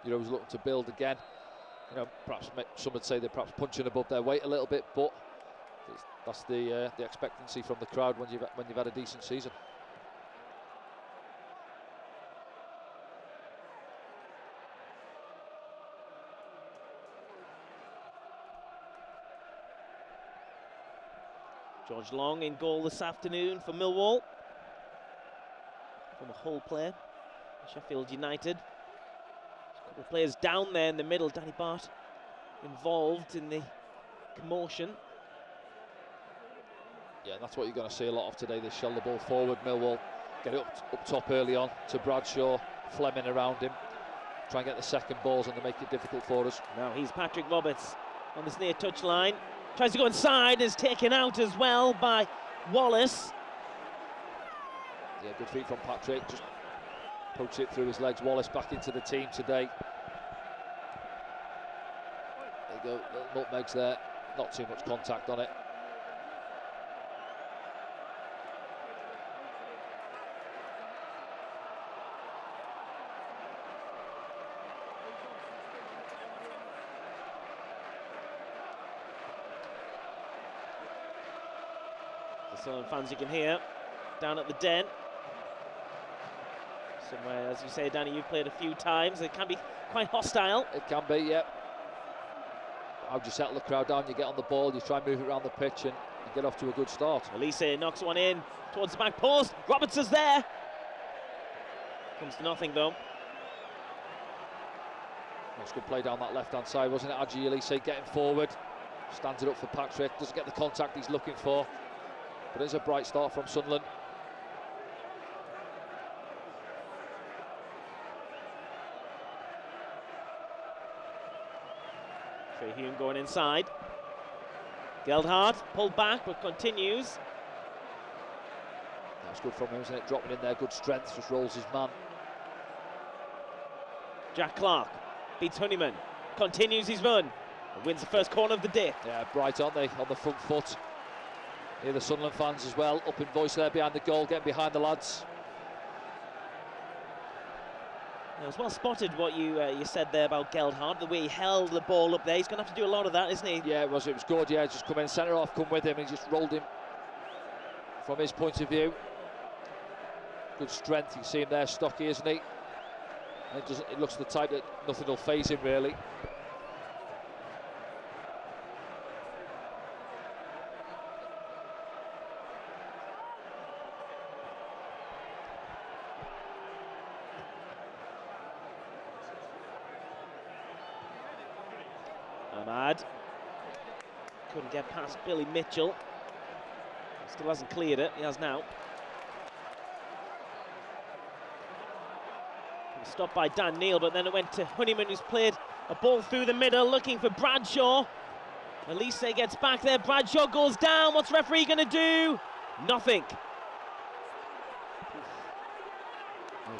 Heroes looking to build again. Perhaps some would say they're perhaps punching above their weight a little bit, but that's the expectancy from the crowd when you've had a decent season. George Long in goal this afternoon for Millwall. From a Hull player, Sheffield United. There's a couple of players down there in the middle. Danny Bart involved in the commotion. Yeah, that's what you're going to see a lot of today. They shell the ball forward. Millwall get it up top early on to Bradshaw, Fleming around him. Try and get the second balls and they make it difficult for us. Now he's Patrick Roberts on this near touchline. Tries to go inside, is taken out as well by Wallace. Yeah, good feet from Patrick, just pokes it through his legs. Wallace back into the team today. There you go, little nutmegs there, not too much contact on it. The Sunderland fans you can hear down at the Den. Somewhere, as you say, Danny, you've played a few times. It can be quite hostile. It can be, yeah. How do you settle the crowd down? You get on the ball, you try and move it around the pitch and get off to a good start. Elise knocks one in towards the back post. Roberts is there. Comes to nothing though. That's good play down that left-hand side, wasn't it? Adji Elise getting forward, stands it up for Patrick, doesn't get the contact he's looking for. But it's a bright start from Sunderland. Hume going inside. Geldhard pulled back but continues. That's good from him, isn't it? Dropping in there, good strength, just rolls his man. Jack Clark beats Honeyman, continues his run, and wins the first corner of the day. Yeah, bright, aren't they, on the front foot. Here the Sunderland fans as well, up in voice there behind the goal, getting behind the lads. It was well spotted what you said there about Geldhard, the way he held the ball up there. He's going to have to do a lot of that, isn't he? Yeah, it was good, yeah, just come in, centre half, come with him, and he just rolled him from his point of view. Good strength, you can see him there, stocky, isn't he? And it looks the type that nothing will faze him, really. Ahmad couldn't get past Billy Mitchell. Still hasn't cleared it. He has now. He was stopped by Dan Neal, but then it went to Honeyman, who's played a ball through the middle, looking for Bradshaw. Elise gets back there. Bradshaw goes down. What's the referee going to do? Nothing.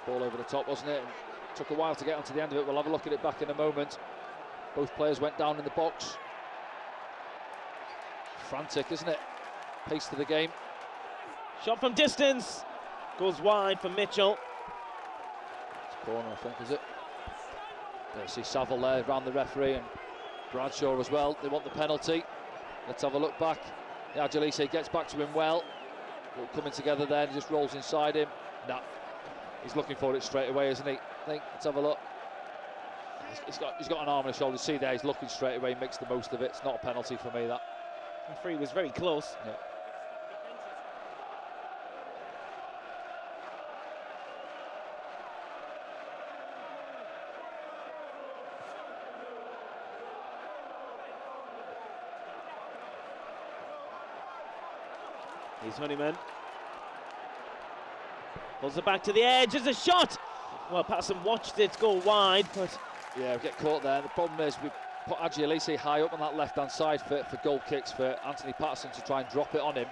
Ball over the top, wasn't it? And took a while to get onto the end of it. We'll have a look at it back in a moment. Both players went down in the box. Frantic, isn't it? Pace to the game. Shot from distance. Goes wide for Mitchell. It's a corner, I think, is it? There, see Saville there around the referee and Bradshaw as well. They want the penalty. Let's have a look back. Adjilise gets back to him well. All coming together there and just rolls inside him. Nah, he's looking for it straight away, isn't he? I think. Let's have a look. He's got an arm on his shoulder. See there, he's looking straight away, makes the most of it. It's not a penalty for me, that. The referee was very close. Yeah. Here's Honeyman. Pulls it back to the edge. There's a shot. Well, Patterson watched it go wide, but yeah, we get caught there. The problem is we put Adji Elise high up on that left-hand side for goal kicks for Anthony Patterson to try and drop it on him,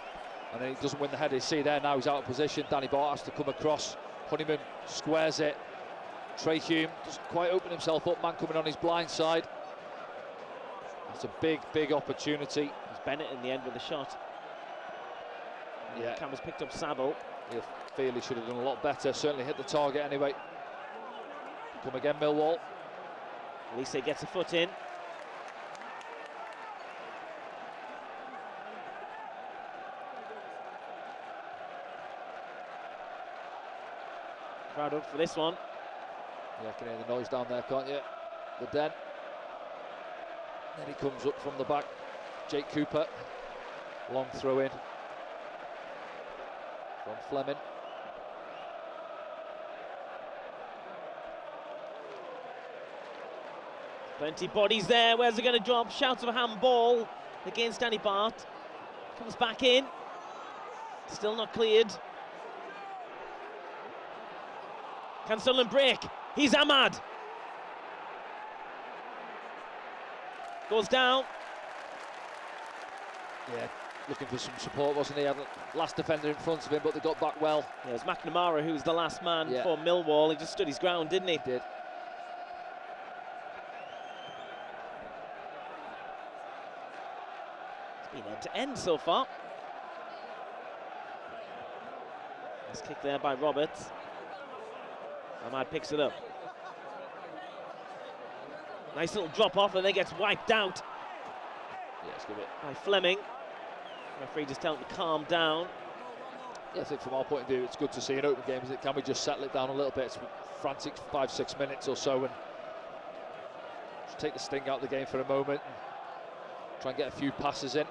and then he doesn't win the header. You see there now he's out of position. Danny Bart has to come across. Honeyman squares it. Trey Hume doesn't quite open himself up. Man coming on his blind side. That's a big opportunity. It was Bennett in the end with the shot. Yeah, Campbell's picked up Saville. He'll feel he should have done a lot better. Certainly hit the target anyway. Come again, Millwall. Elise gets a foot in. Crowd up for this one. Yeah, can hear the noise down there, can't you? The Den. Then he comes up from the back. Jake Cooper. Long throw in from Fleming. Plenty bodies there. Where's it going to drop? Shouts of a handball against Danny Bart. Comes back in. Still not cleared. Can Sunderland break? He's Ahmad. Goes down. Yeah, looking for some support, wasn't he? Had the last defender in front of him, but they got back well. Yeah, it was McNamara who was the last man Yeah. for Millwall. He just stood his ground, didn't he? He did. It's been end to end so far. Nice kick there by Roberts. Ahmad picks it up. Nice little drop off and then gets wiped out Yeah, it's good. by Fleming. Referee just telling him to calm down. Yeah, I think from our point of view, it's good to see an open game. Is it? Can we just settle it down a little bit? It's frantic 5-6 minutes or so, and just take the sting out of the game for a moment and try and get a few passes in.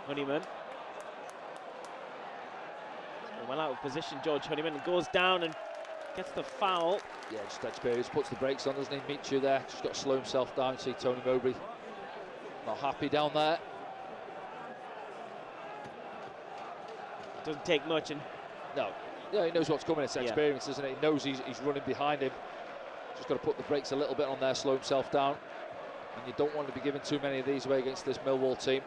Honeyman. Well out of position, George Honeyman goes down and gets the foul. Yeah, just experience, puts the brakes on, doesn't he? Meets you there, just got to slow himself down. See Tony Mowbray not happy down there. Doesn't take much, and No, yeah, he knows what's coming. It's Yeah. experience, isn't it? He knows he's running behind him. Just got to put the brakes a little bit on there, slow himself down. And you don't want to be giving too many of these away against this Millwall team.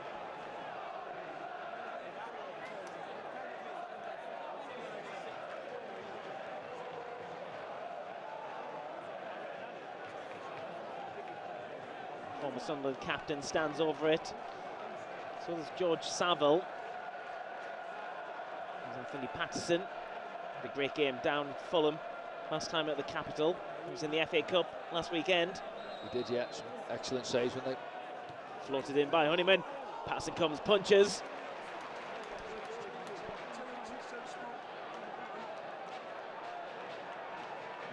former Sunderland captain stands over it. So there's George Saville. There's Anthony Patterson. Had a great game down at Fulham last time at the Capital. He was in the FA Cup last weekend. He did, yeah, some excellent saves when they Floated in by Honeyman. Patterson comes, punches.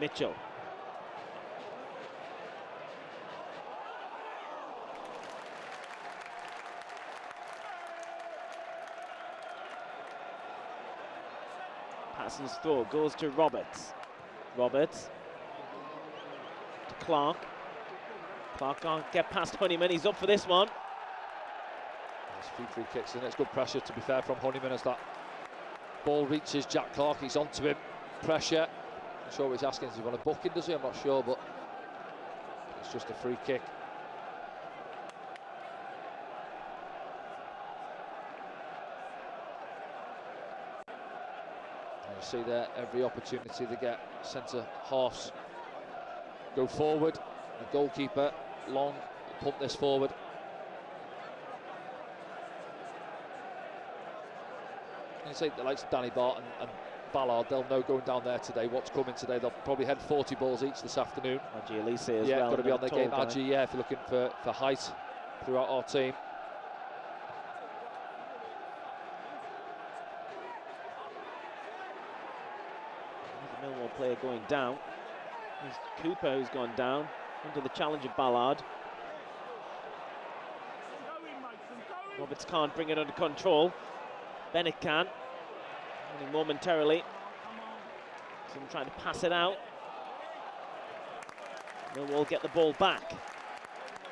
Mitchell. Patterson's throw goes to Roberts. Roberts to Clark. Clark can't get past Honeyman. He's up for this one. There's a few free kicks in it. It's good pressure, to be fair, from Honeyman as that ball reaches Jack Clark. He's onto him. Pressure. I'm sure what he's asking, does he want a booking, does he? I'm not sure, but it's just a free kick. And you see there, every opportunity they get, centre halves go forward. The goalkeeper, long, pump this forward. You say the likes of Danny Bart and Ballard, they'll know going down there today what's coming today. They'll probably head 40 balls each this afternoon. Aji Elise as yeah, well. got to be on their game. Guy. Aji, yeah, if you're looking for height throughout our team. The Millwall player going down. There's Cooper who's gone down under the challenge of Ballard. Roberts can't bring it under control. Bennett can. Only momentarily. Someone trying to pass it out. Millwall get the ball back.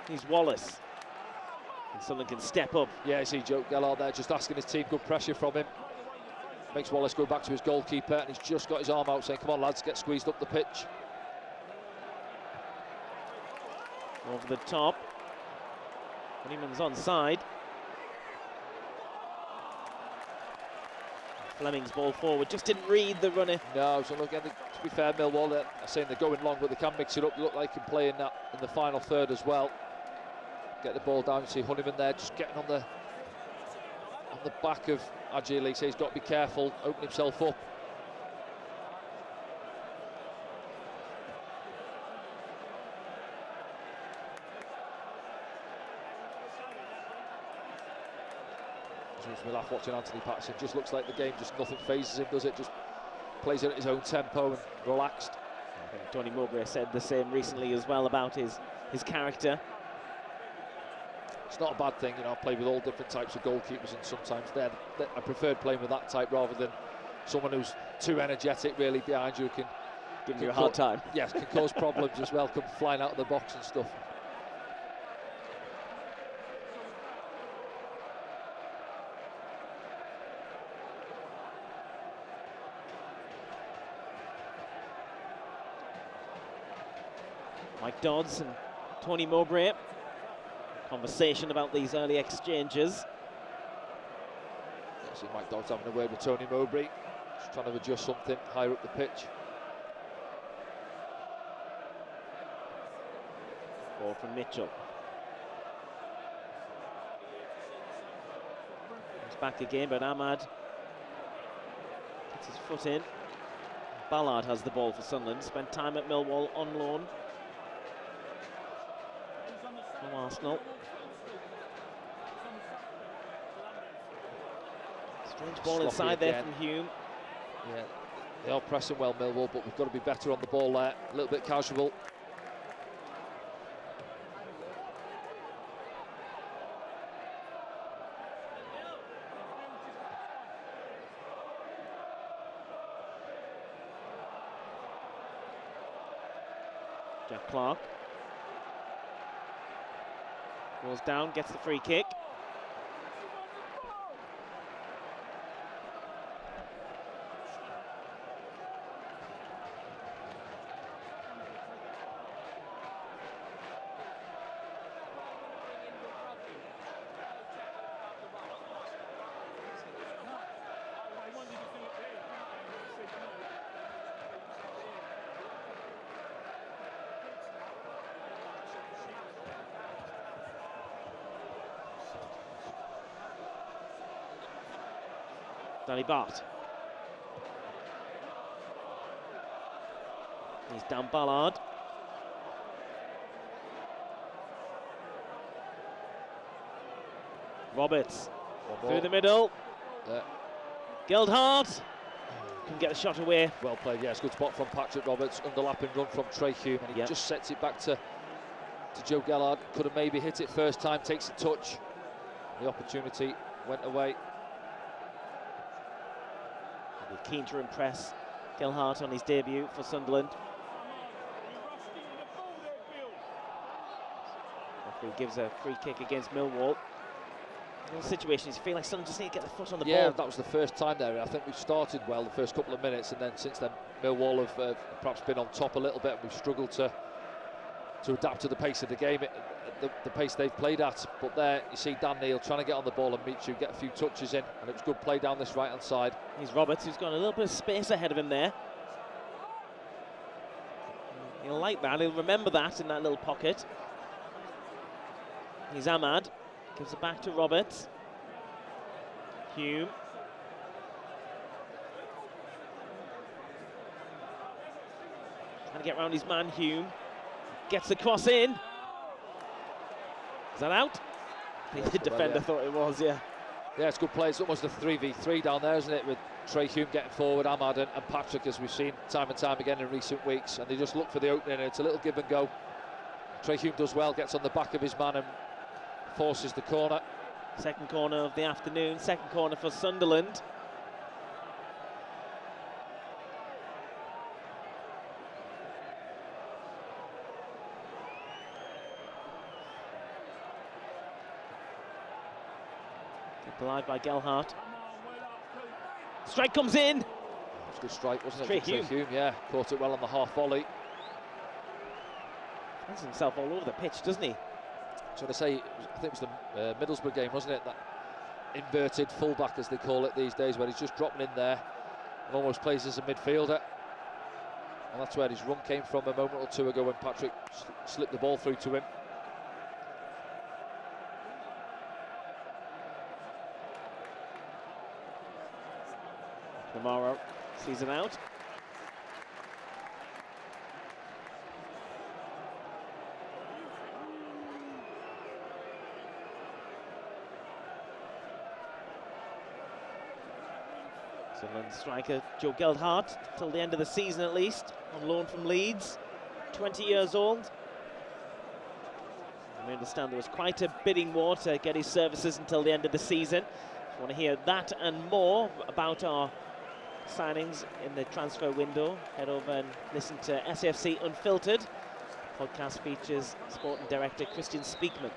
Here's Wallace. And someone can step up. Yeah, I see Joe Gellard there just asking his team, good pressure from him. Makes Wallace go back to his goalkeeper, and he's just got his arm out saying, come on lads, get squeezed up the pitch. Over the top. Honeyman's onside. Fleming's ball forward, just didn't read the runner. No, so look, to be fair, Millwall, they're saying they're going long, but they can mix it up. They look like they can play in that in the final third as well. Get the ball down. You see Honeyman there, just getting on the back of Ajay. He's got to be careful, open himself up. We laugh watching Anthony Patterson. Just looks like the game, just nothing phases him, does it? Just plays it at his own tempo and relaxed. I think Tony Mowbray said the same recently as well about his character. It's not a bad thing, you know. I've played with all different types of goalkeepers, and sometimes I preferred playing with that type rather than someone who's too energetic really behind you, can give you a hard time. Yes, can cause problems as well, come flying out of the box and stuff. Mike Dodds and Tony Mowbray. Conversation about these early exchanges. See Mike Dodds having a word with Tony Mowbray, just trying to adjust something higher up the pitch. Ball from Mitchell. He's back again, but Ahmad gets his foot in. Ballard has the ball for Sunderland. Spent time at Millwall on loan from Arsenal. Strange ball inside there from Hume. Yeah, they are pressing well, Millwall, but we've got to be better on the ball there. A little bit casual. Jack Clark goes down, gets the free kick. Danny Bart. He's down Ballard. Roberts through the middle. Geldhart can get the shot away. Well played, yes, good spot from Patrick Roberts. Underlapping run from Trey Hume, and he just sets it back to Joe Geldhart. Could have maybe hit it first time, takes a touch. The opportunity went away. Keen to impress Geldhart on his debut for Sunderland. Referee gives a free kick against Millwall. In all situations, you feel like Sunderland just need to get the foot on the ball. Yeah, that was the first time there. I think we've started well the first couple of minutes, and then since then Millwall have perhaps been on top a little bit, and we've struggled to adapt to the pace of the game, the pace they've played at. But there you see Dan Neil trying to get on the ball and meet you, get a few touches in, and it was good play down this right hand side. Here's Roberts, who's got a little bit of space ahead of him there. He'll like that, he'll remember that in that little pocket. Here's Ahmad, gives it back to Roberts. Hume. Trying to get round his man, Hume. Gets the cross in. Is that out? The defender thought it was, yeah. Yeah, it's good play. It's almost a 3v3 down there, isn't it? With Trey Hume getting forward, Ahmad and Patrick, as we've seen time and time again in recent weeks. And they just look for the opening, and it's a little give and go. Trey Hume does well, gets on the back of his man and forces the corner. Second corner of the afternoon, second corner for Sunderland. Alive by Geldhart. Strike comes in. It was a good strike, wasn't it? Trey Hume, yeah. Caught it well on the half volley. Finds himself all over the pitch, doesn't he? So when I say, I think it was the Middlesbrough game, wasn't it? That inverted fullback, as they call it these days, where he's just dropping in there and almost plays as a midfielder. And that's where his run came from a moment or two ago when Patrick slipped the ball through to him. Tomorrow sees it out. Sunderland striker Joe Geldhart, till the end of the season at least, on loan from Leeds, 20 years old. We understand there was quite a bidding war to get his services until the end of the season. If you want to hear that and more about our signings in the transfer window, head over and listen to SAFC Unfiltered. Podcast features sporting director Christian Speakman.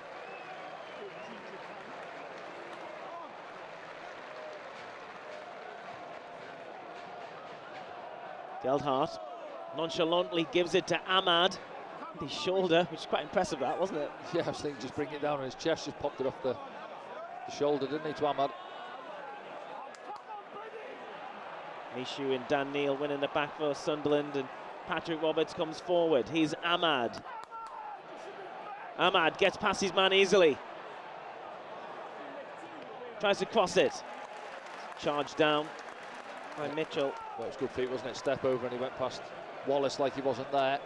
Geldhart nonchalantly gives it to Ahmad. His shoulder, which is quite impressive, that, wasn't it? Yeah, I was thinking just bring it down on his chest, just popped it off the shoulder, didn't he, to Ahmad? Mishu and Dan Neil winning the back for Sunderland, and Patrick Roberts comes forward. He's Ahmad. Ahmad gets past his man easily. Tries to cross it. Charged down by Mitchell. Well, it was good feet, wasn't it? Step over and he went past Wallace like he wasn't there.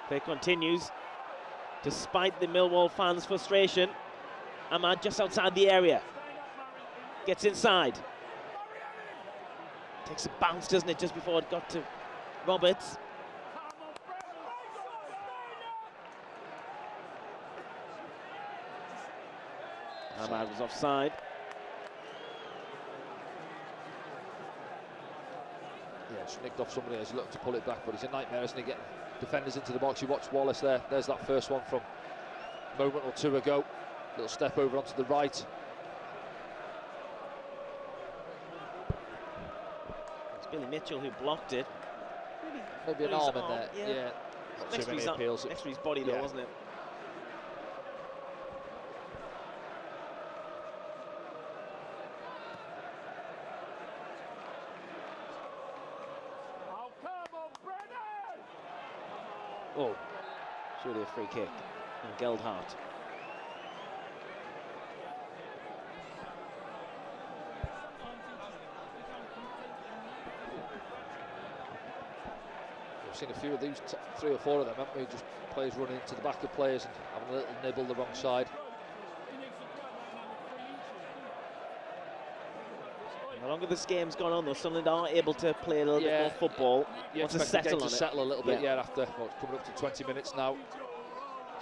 Play continues. Despite the Millwall fans' frustration, Ahmad just outside the area. Gets inside. Takes a bounce, doesn't it, just before it got to Roberts. Ahmad was offside. Yeah, just nicked off somebody as he looked to pull it back, but he's a nightmare, isn't he? Getting defenders into the box. You watch Wallace there. There's that first one from a moment or two ago. Little step over onto the right. It's Billy Mitchell who blocked it. Maybe an arm in there. Yeah. Not Next too many appeals. Next to his body, though, wasn't it? Oh, surely a free kick. And Geldhart. We've seen a few of these, 3 or 4 of them, haven't we? Just players running into the back of players and having a little nibble the wrong side. The longer this game's gone on, though, Sunderland are able to play a little bit more football. Want to settle on it. Settle a little bit, after what's coming up to 20 minutes now.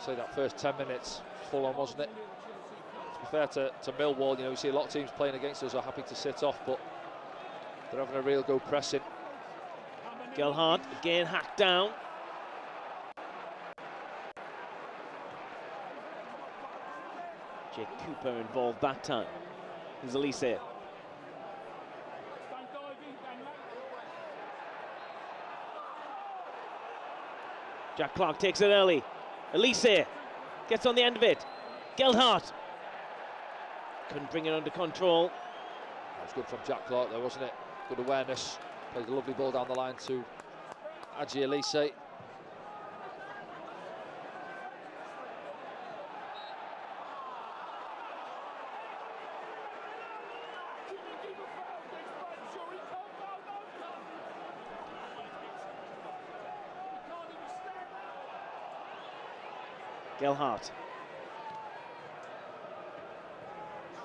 Say that first 10 minutes full on, wasn't it? To be fair to Millwall, you know, you see a lot of teams playing against us are happy to sit off, but they're having a real go pressing. Geldhart again hacked down. Jake Cooper involved that time. There's Elise. Jack Clark takes it early. Elise gets on the end of it. Geldhart couldn't bring it under control. That was good from Jack Clark there, wasn't it? Good awareness. Played a lovely ball down the line to Adji Elise. Geldhart.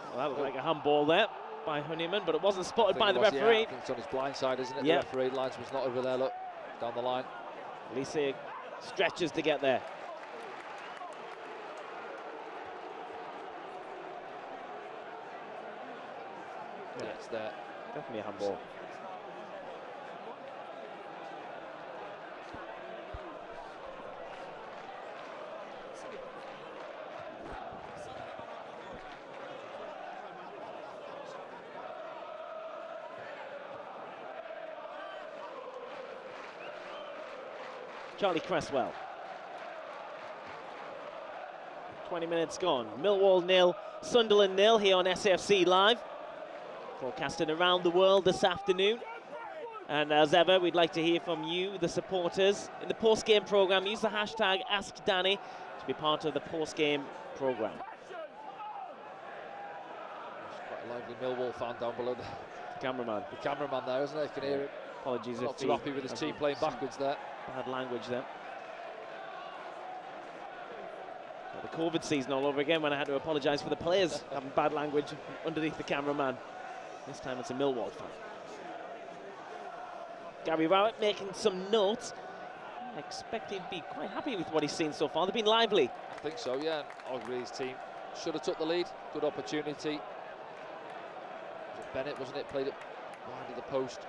Well, that looked like a handball there by Honeyman, but it wasn't spotted by the referee. I think it's on his blind side, isn't it? Yep. The referee linesman's not over there, look, down the line. Elise stretches to get there. Yeah, it's there. Definitely a handball. Charlie Cresswell. 20 minutes gone. Millwall 0, Sunderland 0 here on SAFC Live. Forecasting around the world this afternoon. And as ever, we'd like to hear from you, the supporters. In the post-game programme, use the hashtag AskDanny to be part of the post-game programme. There's quite a lively Millwall fan down below the Cameraman. The cameraman there, isn't it? You can hear it. Apologies Not if too happy with his team playing backwards there. Bad language there. The COVID season all over again when I had to apologise for the players having bad language underneath the cameraman. This time it's a Millwall fan. Gary Rowett making some notes. I expect he'd be quite happy with what he's seen so far. They've been lively. I think so, yeah. Arguably his team should have took the lead. Good opportunity. Was it Bennett, wasn't it? Played it behind the post.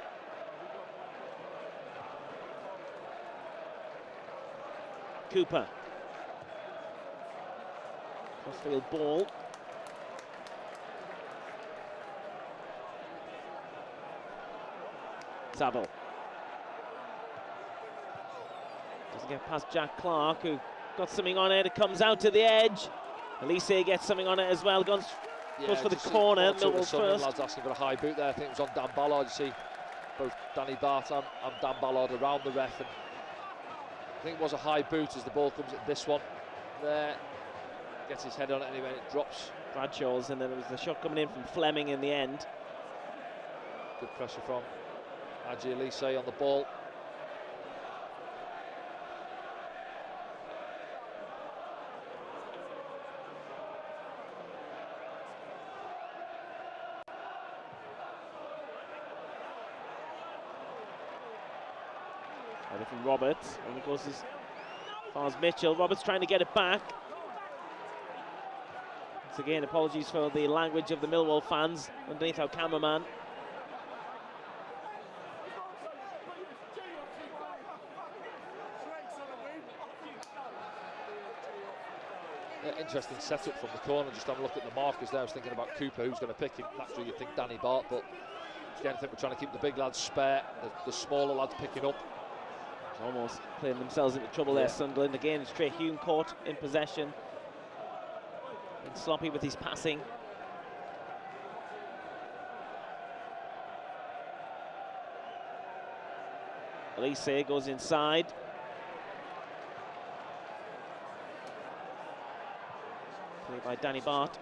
Cooper. Crossfield ball. Saville. Doesn't get past Jack Clark, who got something on it. It comes out to the edge. Elise gets something on it as well. Goes for the corner. Millwall first. Lads asking for a high boot there. I think it was on Dan Ballard. You see both Danny Bart and Dan Ballard around the ref. And I think it was a high boot as the ball comes at this one. There. Gets his head on it anyway, and it drops. Bradshaw's, and then there was the shot coming in from Fleming in the end. Good pressure from Adji Elise on the ball. Over from Roberts, and it goes as far as Mitchell. Roberts trying to get it back. Once again, apologies for the language of the Millwall fans underneath our cameraman. Yeah, interesting setup from the corner. Just have a look at the markers there. I was thinking about Cooper, who's going to pick him. Naturally, you think Danny Bart, but again, I think we're trying to keep the big lads spare, the smaller lads picking up. It's almost playing themselves into trouble there, Sunderland. Again, it's Trey Hume caught in possession. And sloppy with his passing. Elise goes inside. Played by Danny Bart.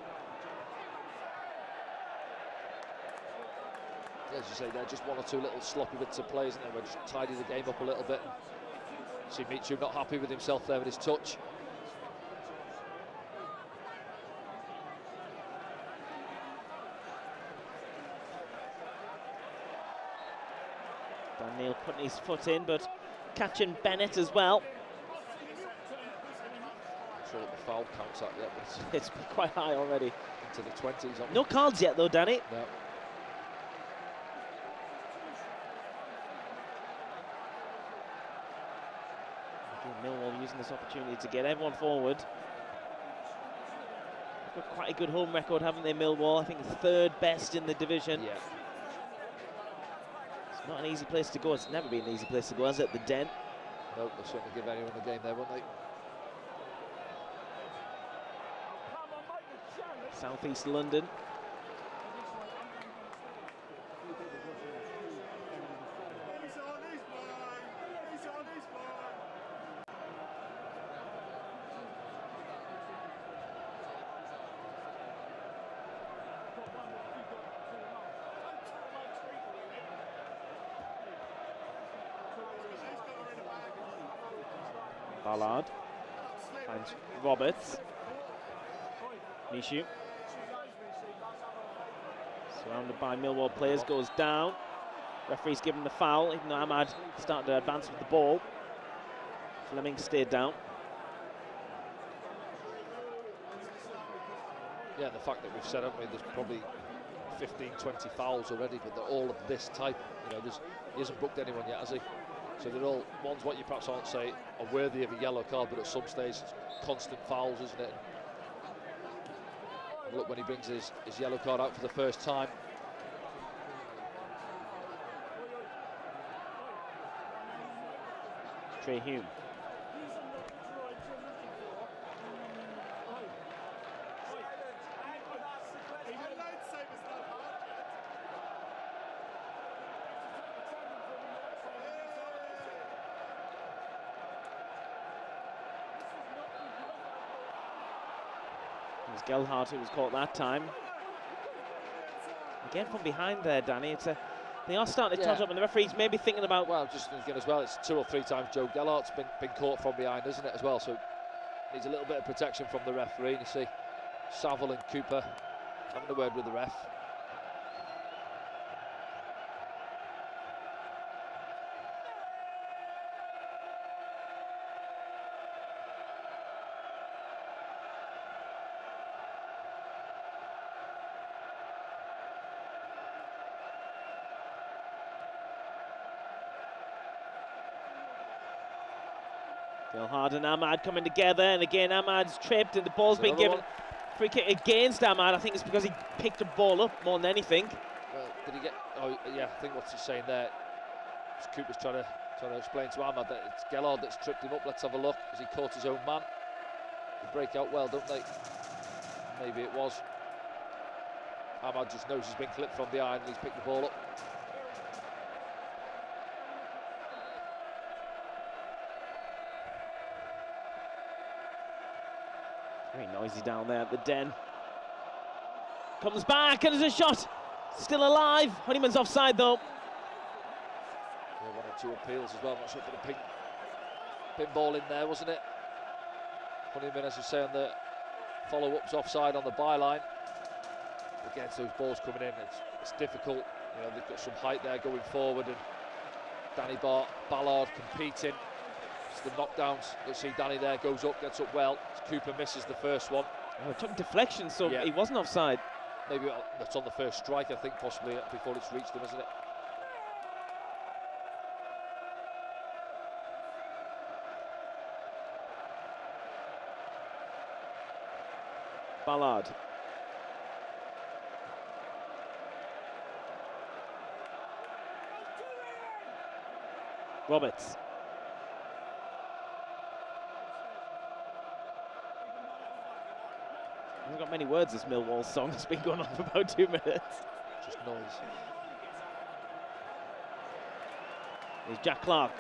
As you say, they're just one or two little sloppy bits of plays, and then we'll just tidy the game up a little bit. See Michu not happy with himself there with his touch. Dan Neil putting his foot in, but catching Bennett as well. Not sure what the foul counts at yet, but It's quite high already. into the 20s. No cards yet though, Danny. No. Millwall using this opportunity to get everyone forward. They've got quite a good home record, haven't they, Millwall? I think the third best in the division. Yeah. It's not an easy place to go. It's never been an easy place to go, has it? The Den. No, they'll certainly give anyone a game there, won't they? South East London. Ballard finds Roberts. Nishu. Surrounded by Millwall players, goes down. Referee's given the foul, even though Ahmad started to advance with the ball. Fleming stayed down. Yeah, the fact that we've said, haven't we, there's probably 15, 20 fouls already, but they're all of this type. You know, he hasn't booked anyone yet, has he? So they're all ones what you perhaps aren't say are worthy of a yellow card, but at some stage it's constant fouls, isn't it? And look when he brings his yellow card out for the first time. Trey Hume. was Gelhardt who was caught that time. Again from behind there, Danny. They are starting to touch up, and the referee's maybe thinking about. Well, just thinking as well, it's 2 or 3 times Joe Gelhardt's been caught from behind, isn't it, as well? So needs a little bit of protection from the referee. And you see Saville and Cooper having a word with the ref. Gelhardt and Ahmad coming together, and again Ahmad's tripped, and the ball's been given. Free kick against Ahmad. I think it's because he picked the ball up more than anything. Well, did he get? Oh, yeah. I think what he's saying there. Cooper's trying to explain to Ahmad that it's Gelhardt that's tripped him up. Let's have a look. Has he caught his own man? They break out well, don't they? Maybe it was. Ahmad just knows he's been clipped from behind and he's picked the ball up. Very noisy down there at the Den. Comes back and there's a shot. Still alive. Honeyman's offside though. Yeah, 1 or 2 appeals as well. I'm not sure for the pin ball in there, wasn't it? Honeyman, as you say, on the follow-ups offside on the byline. Against those balls coming in, it's difficult. You know, they've got some height there going forward, and Danny Ballard competing. It's the knockdowns. You'll see Danny there goes up, gets up well. Cooper misses the first one. Oh, it took deflection, so he wasn't offside. Maybe that's on the first strike, I think, possibly before it's reached him, isn't it? Ballard. Roberts. Hasn't got many words, this Millwall song. It's been going on for about 2 minutes. Just noise. Here's Jack Clark.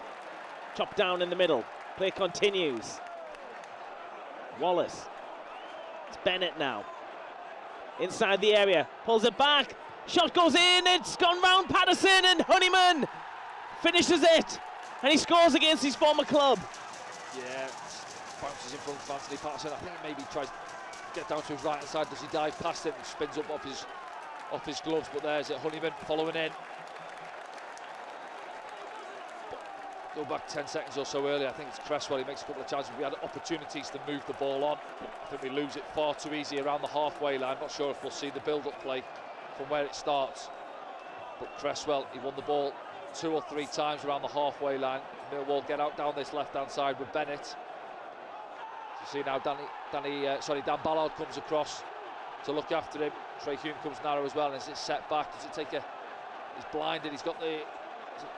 Chopped down in the middle. Play continues. Wallace. It's Bennett now. Inside the area. Pulls it back. Shot goes in. It's gone round Patterson, and Honeyman finishes it. And he scores against his former club. Yeah, bounces in front of Anthony Patterson. I think maybe tries to get down to his right hand side. Does he dive past it and spins up off his gloves? But there's it, Honeyman following in. Go back 10 seconds or so earlier. I think it's Cresswell. He makes a couple of chances. We had opportunities to move the ball on. I think we lose it far too easy around the halfway line. Not sure if we'll see the build-up play from where it starts. But Cresswell, he won the ball 2 or 3 times around the halfway line. Millwall get out down this left-hand side with Bennett. You see now Dan Ballard comes across to look after him. Trey Hume comes narrow as well, and as it's set back, does it take he's blinded, he's got the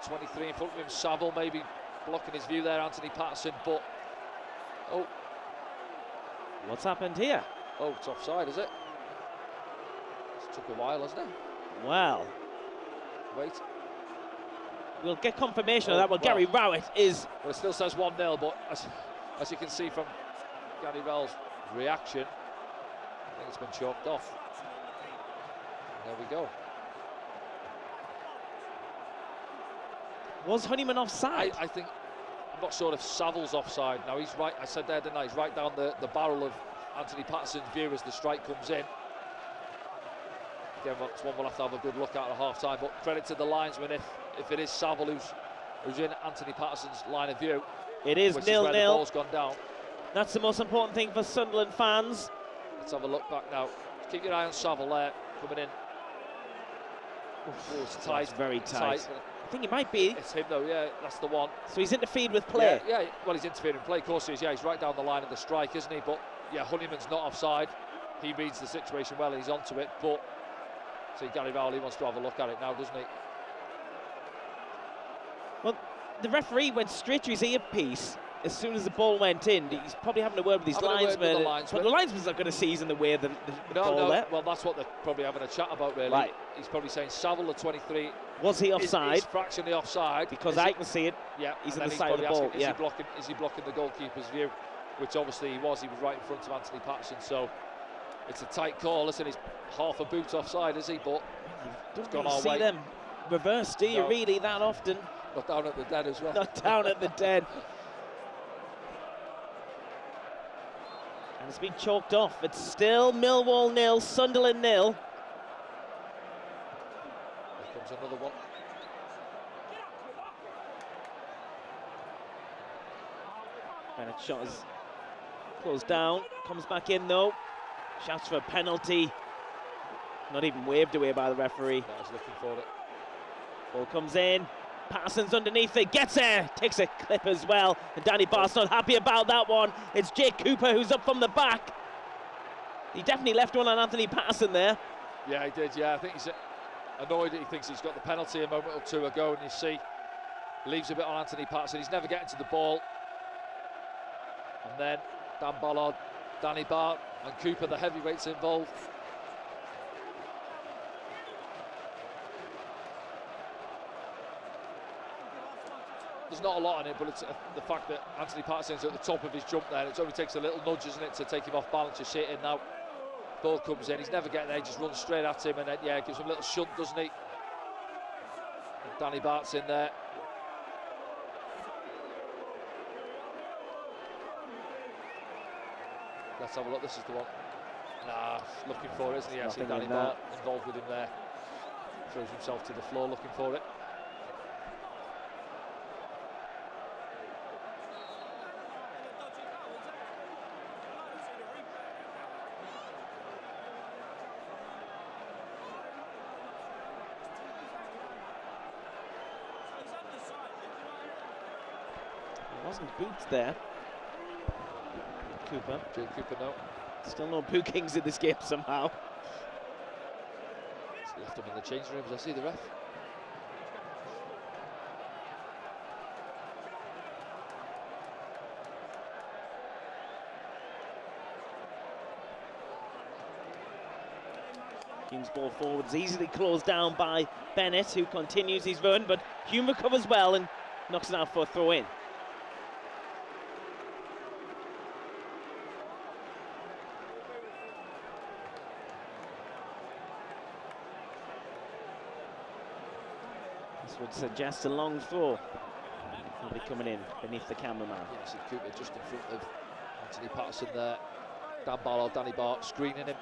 23 in front of him. Saville maybe blocking his view there, Anthony Patterson, but What's happened here? Oh, it's offside, is it? It took a while, hasn't it? Well, wait. We'll get confirmation of that. Well, Gary Rowett is. Well, it still says 1-0, but as you can see from Gary Rowell's reaction, I think it's been chalked off. There we go. Was Honeyman offside? I think, I'm not sure if Saville's offside. Now he's right, I said there, didn't I? He's right down the barrel of Anthony Patterson's view as the strike comes in. Again, it's one we'll have to have a good look at half-time, but credit to the linesman if it is Saville who's in Anthony Patterson's line of view. It is 0-0. The ball's gone down. That's the most important thing for Sunderland fans. Let's have a look back now. Keep your eye on Saville there, coming in. Oh, it's tight. That's very tight. I think it might be. It's him though, yeah, that's the one. So he's interfered with play. Yeah, well, he's interfering in play, of course he is. Yeah, he's right down the line of the strike, isn't he? But yeah, Honeyman's not offside. He reads the situation well and he's onto it. But see, Gary Rowell, he wants to have a look at it now, doesn't he? Well, the referee went straight to his earpiece as soon as the ball went in. He's probably having a word with his linesman. But the linesman's not going to see he's in the way of the ball there. Well, that's what they're probably having a chat about, really. Right. He's probably saying Saville, the 23. Was he offside? He's fractionally offside. Because I can see it. Yeah. He's on the side of the ball. Is he blocking the goalkeeper's view? Which obviously he was. He was right in front of Anthony Patterson. So It's a tight call, listen, he's half a boot offside, is he? But Don't gone really our see way. them reverse, do you, No. really, that often? Not down at the dead as well. Not down at the dead. And it's been chalked off. It's still Millwall 0, Sunderland 0. Here comes another one. Bennett's shot is closed down. Comes back in though. Shouts for a penalty. Not even waved away by the referee. I was looking for it. Ball comes in. Patterson's underneath it. Gets there. Takes a clip as well. And Danny Bart's not happy about that one. It's Jake Cooper who's up from the back. He definitely left one on Anthony Patterson there. Yeah, he did, yeah. I think he's annoyed that he thinks he's got the penalty a moment or two ago, and you see, leaves a bit on Anthony Patterson. He's never getting to the ball. And then Dan Ballard, Danny Bart and Cooper, the heavyweights involved. There's not a lot on it, but it's the fact that Anthony Patterson's at the top of his jump there. It only takes a little nudge, isn't it, to take him off balance. You see it in now. Ball comes in, he's never getting there, he just runs straight at him, and then, yeah, gives him a little shunt, doesn't he? And Danny Bart's in there. Let's have a look, this is the one. Nah, looking for it, isn't he? I see Danny Bart involved with him there. Throws himself to the floor looking for it. Wasn't boots there. Cooper. Jake Cooper, no. Still no bookings in this game somehow. He's left him in the change rooms, I see the ref. Hume's ball forwards easily closed down by Bennett, who continues his run, but Hume recovers well and knocks it out for a throw in. This would suggest a long throw. He'll be coming in beneath the cameraman. Yes, Cooper just in front of Anthony Patterson there. Dan Ballard, Danny Bart screening him.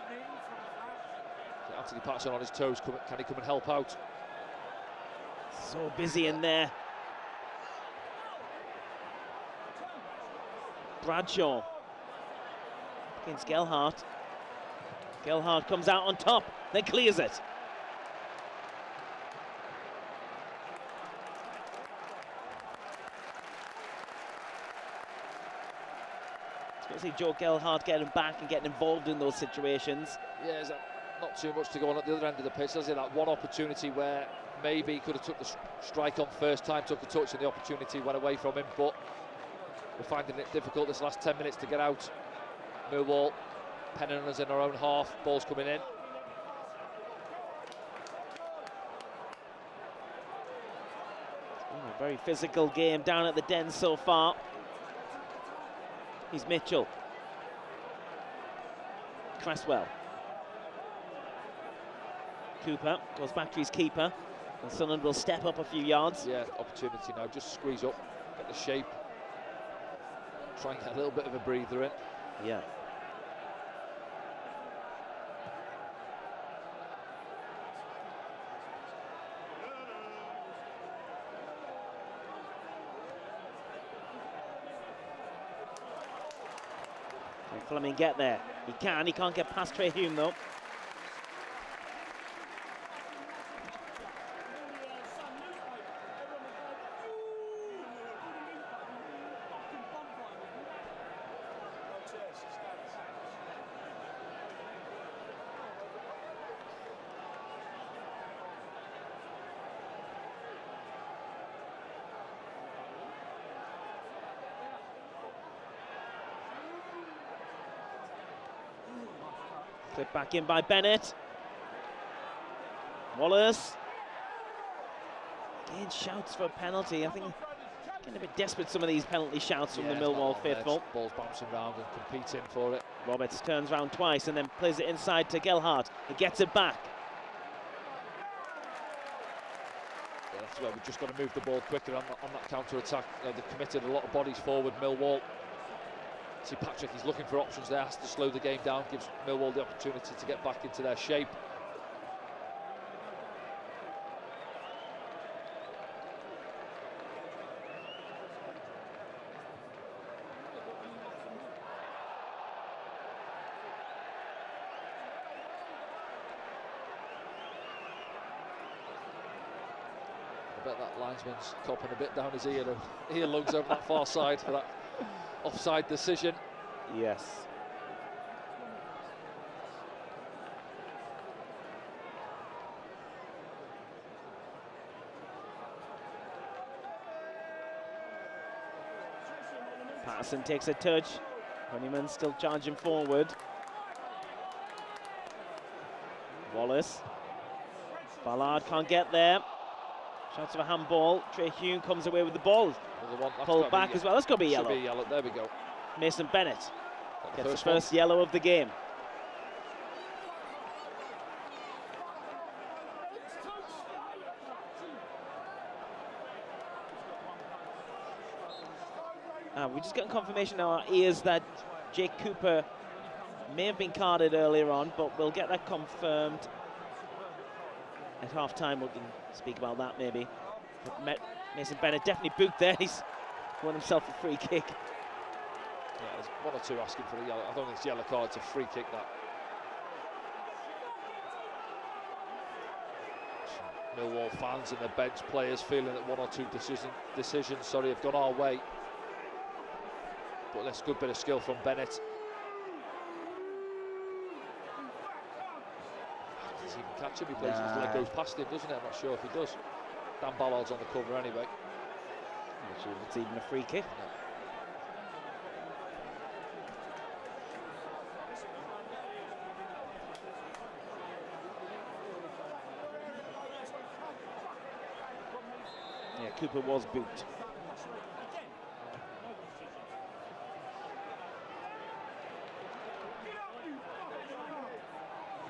Anthony Patterson on his toes, can he come and help out? So busy in there. Bradshaw against Gelhardt. Gelhardt comes out on top, then clears it. Let's see Joe Gelhardt getting back and getting involved in those situations. Yeah, there's not too much to go on at the other end of the pitch. There's that one opportunity where maybe he could have took the strike on first time, took a touch, and the opportunity went away from him, but we're finding it difficult this last 10 minutes to get out. Millwall penning us in our own half, ball's coming in. A very physical game down at the Den so far. He's Mitchell. Cresswell. Cooper goes back to his keeper, and Sunderland will step up a few yards. Yeah, opportunity now, just squeeze up, get the shape, try and get a little bit of a breather in. Yeah. Can Fleming get there? He can't get past Trey Hume though. Clipped back in by Bennett. Wallace. Again shouts for a penalty. I think Getting a bit desperate, some of these penalty shouts from the it's not Millwall long there, faithful. just balls bouncing around and competing for it. Roberts turns round twice and then plays it inside to Gelhardt. He gets it back. Yeah, that's where we've just got to move the ball quicker on that counter-attack. They've committed a lot of bodies forward, Millwall. See, Patrick, he's looking for options there, has to slow the game down, gives Millwall the opportunity to get back into their shape. I bet that linesman's copping a bit down his earlobes over that far side for that offside decision. Yes. Patterson takes a touch. Honeyman still charging forward. Wallace. Ballard can't get there. Shouts of a handball. Trey Hume comes away with the ball. Pulled back as well. That's going to be yellow. Should be yellow. There we go. Mason Bennett gets the first one. yellow of the game. We're just getting confirmation in our ears that Jake Cooper may have been carded earlier on, but we'll get that confirmed at half-time. We can speak about that maybe. But Mason Bennett definitely booked there. He's won himself a free kick. Yeah, there's one or two asking for a yellow. I don't think it's yellow card, it's a free kick that. Millwall fans and their bench players feeling that one or two decisions have gone our way. But that's a good bit of skill from Bennett. Does he even catch him? He plays his leg goes past him, doesn't it? I'm not sure if he does. Dan Ballard's on the cover anyway. Not sure if it's even a free kick. Yeah, Cooper was booked.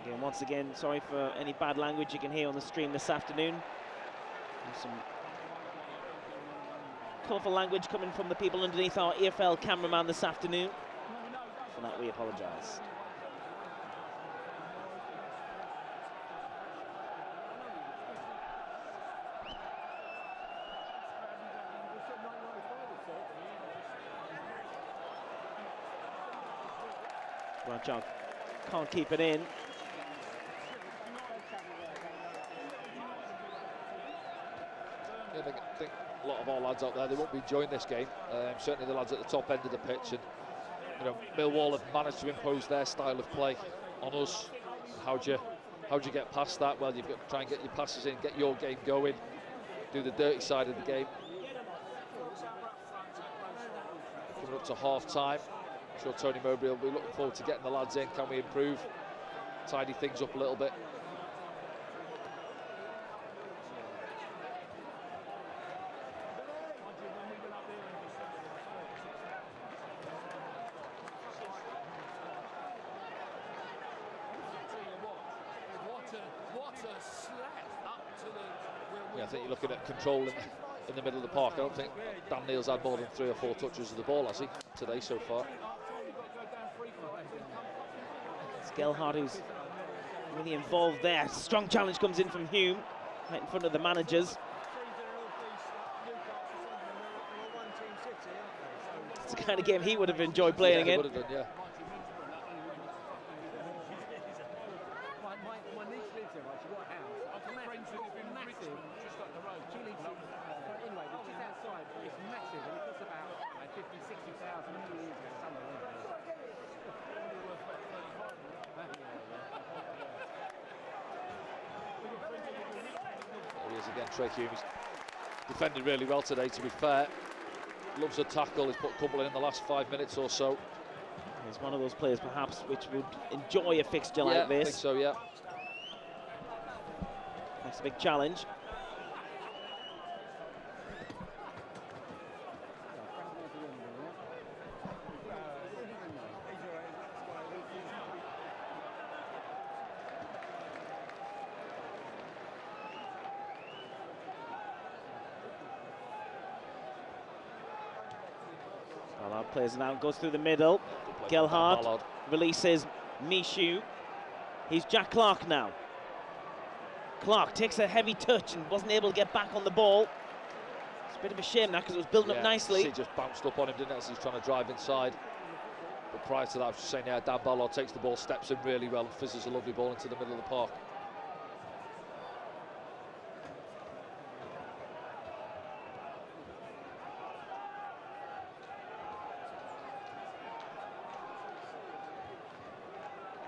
Again, once again, sorry for any bad language you can hear on the stream this afternoon. There's some colourful language coming from the people underneath our EFL cameraman this afternoon. For that, we apologise. Bradshaw can't keep it in. Yeah, I think a lot of our lads out there, they won't be enjoying this game. Certainly the lads at the top end of the pitch, and Millwall have managed to impose their style of play on us. How'd you get past that? Well, you've got to try and get your passes in, get your game going, do the dirty side of the game. Coming up to half-time, I'm sure Tony Mowbray will be looking forward to getting the lads in. Can we improve, tidy things up a little bit? Yeah, I think you're looking at control in the middle of the park. I don't think Dan Neal's had more than 3 or 4 touches of the ball, has he, today so far? It's Gelhardt who's really involved there. Strong challenge comes in from Hume, right in front of the managers. It's the kind of game he would have enjoyed playing in. Would have done, yeah. Again, Trey Hume, he's defended really well today, to be fair. Loves a tackle, he's put a couple in the last 5 minutes or so. He's one of those players perhaps which would enjoy a fixture like this. I think so, yeah. That's a big challenge. Plays it out, goes through the middle. Gelhardt releases Mishu. He's Jack Clark now. Clark takes a heavy touch and wasn't able to get back on the ball. It's a bit of a shame now because it was building up nicely. He just bounced up on him, didn't it, as he's trying to drive inside. But prior to that, I was just saying, yeah, Dan Ballard takes the ball, steps in really well, and fizzes a lovely ball into the middle of the park.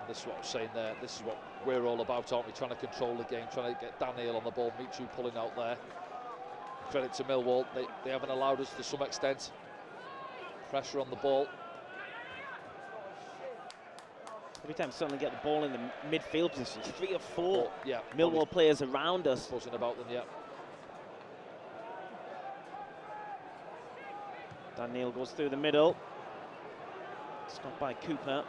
This is what I was saying there. This is what we're all about, aren't we? Trying to control the game, trying to get Daniel on the ball, Michu pulling out there. Credit to Millwall, they haven't allowed us to some extent. Pressure on the ball. Every time Sunderland get the ball in the midfield position, 3 or 4 Millwall Millwall players around us. Buzzing about them, yeah. Daniel goes through the middle. Stopped by Cooper.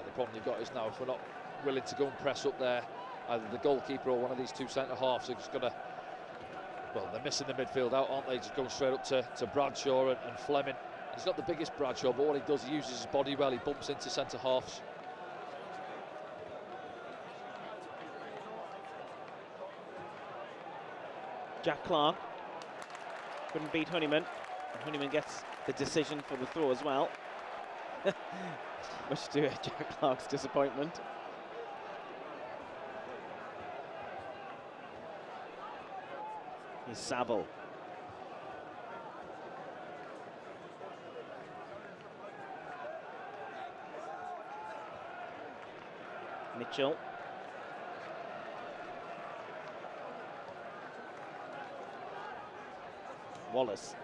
The problem you've got is now, if we're not willing to go and press up there, either the goalkeeper or one of these 2 centre-halves are just going to, well, they're missing the midfield out, aren't they? Just going straight up to Bradshaw and Fleming. He's not the biggest Bradshaw, but what he does, he uses his body well, he bumps into centre-halves. Jack Clark couldn't beat Honeyman. Honeyman gets the decision for the throw as well. Much to Jack Clark's disappointment. Here's Saville. Mitchell. Wallace.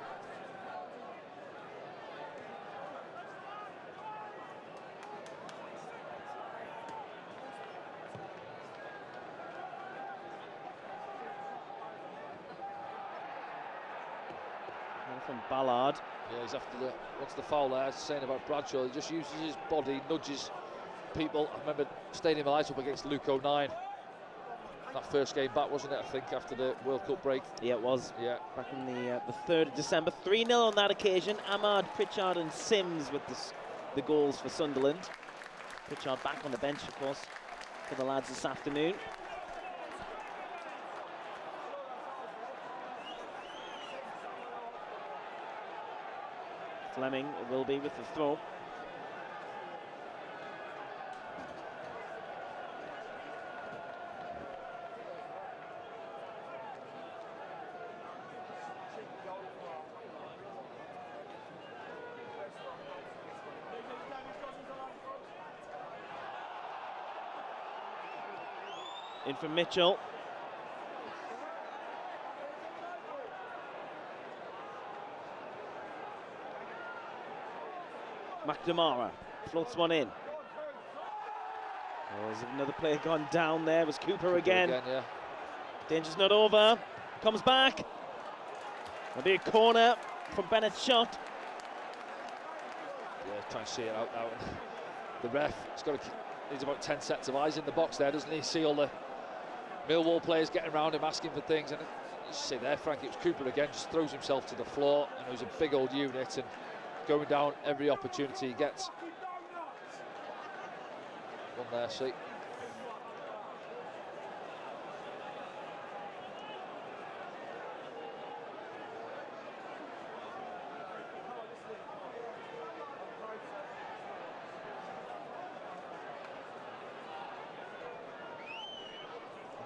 From Ballard. Yeah, he's after the, what's the foul there? I was saying about Bradshaw, he just uses his body, nudges people. I remember Stadium Lights up against Luke O'Nien. That first game back, wasn't it, I think, after the World Cup break? Yeah, it was. Yeah. Back in the 3rd of December. 3-0 on that occasion. Ahmad, Pritchard and Sims with the goals for Sunderland. Pritchard back on the bench, of course, for the lads this afternoon. Fleming will be with the throw. In for Mitchell. McNamara floats one in. Oh, there's another player gone down there. It was Cooper again. Yeah. Danger's not over. Comes back. There'll be a corner from Bennett's shot. Yeah, trying to see it out now. The ref, needs about 10 sets of eyes in the box there, doesn't he? See all the Millwall players getting around him, asking for things. And you see there, Frank, it was Cooper again, just throws himself to the floor. And it was a big old unit and going down every opportunity he gets. One there, see.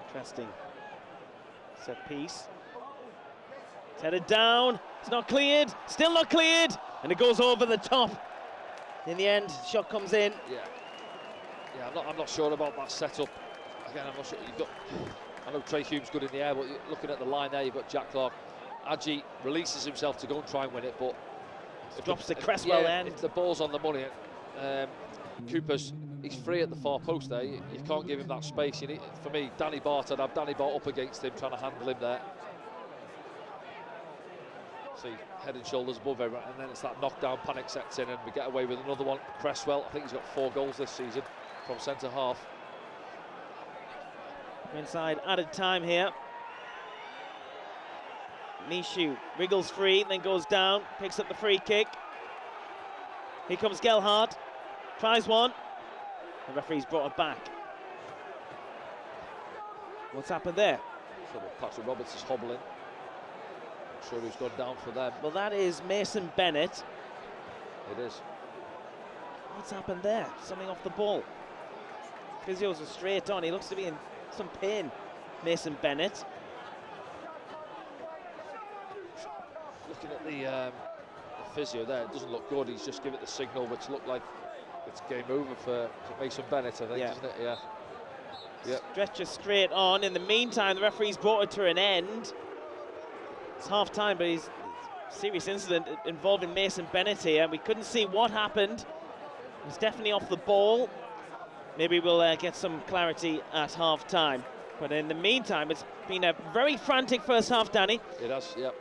Interesting set piece. It's headed down. It's not cleared. Still not cleared. And it goes over the top. In the end, shot comes in. Yeah, I'm not sure about that setup. Again, I'm not sure. I know Trey Hume's good in the air, but looking at the line there, you've got Jack Clark. Adji releases himself to go and try and win it, but it drops to Cresswell then. If the ball's on the money, he's free at the far post there. You can't give him that space. For me, Danny Bart, I'd have Danny Bart up against him, trying to handle him there. See, head and shoulders above everyone, and then it's that knockdown, panic sets in, and we get away with another one. Cresswell, I think he's got 4 goals this season from centre half. Inside added time here. Mishu wriggles free, then goes down, picks up the free kick. Here comes Gelhardt, tries one. The referee's brought it back. What's happened there? So Patrick Roberts is hobbling. Not sure who's gone down for them. Well, that is Mason Bennett. It is. What's happened there? Something off the ball. Physios are straight on. He looks to be in some pain, Mason Bennett. Looking at the physio there, it doesn't look good. He's just given it the signal, which looked like it's game over for Mason Bennett, I think, Yeah. isn't it? Yeah. Yep. Stretcher straight on. In the meantime, the referee's brought it to an end. It's half time, but he's serious incident involving Mason Bennett here. We couldn't see what happened. He's definitely off the ball. Maybe we'll get some clarity at half time. But in the meantime, it's been a very frantic first half, Danny. It has, yep.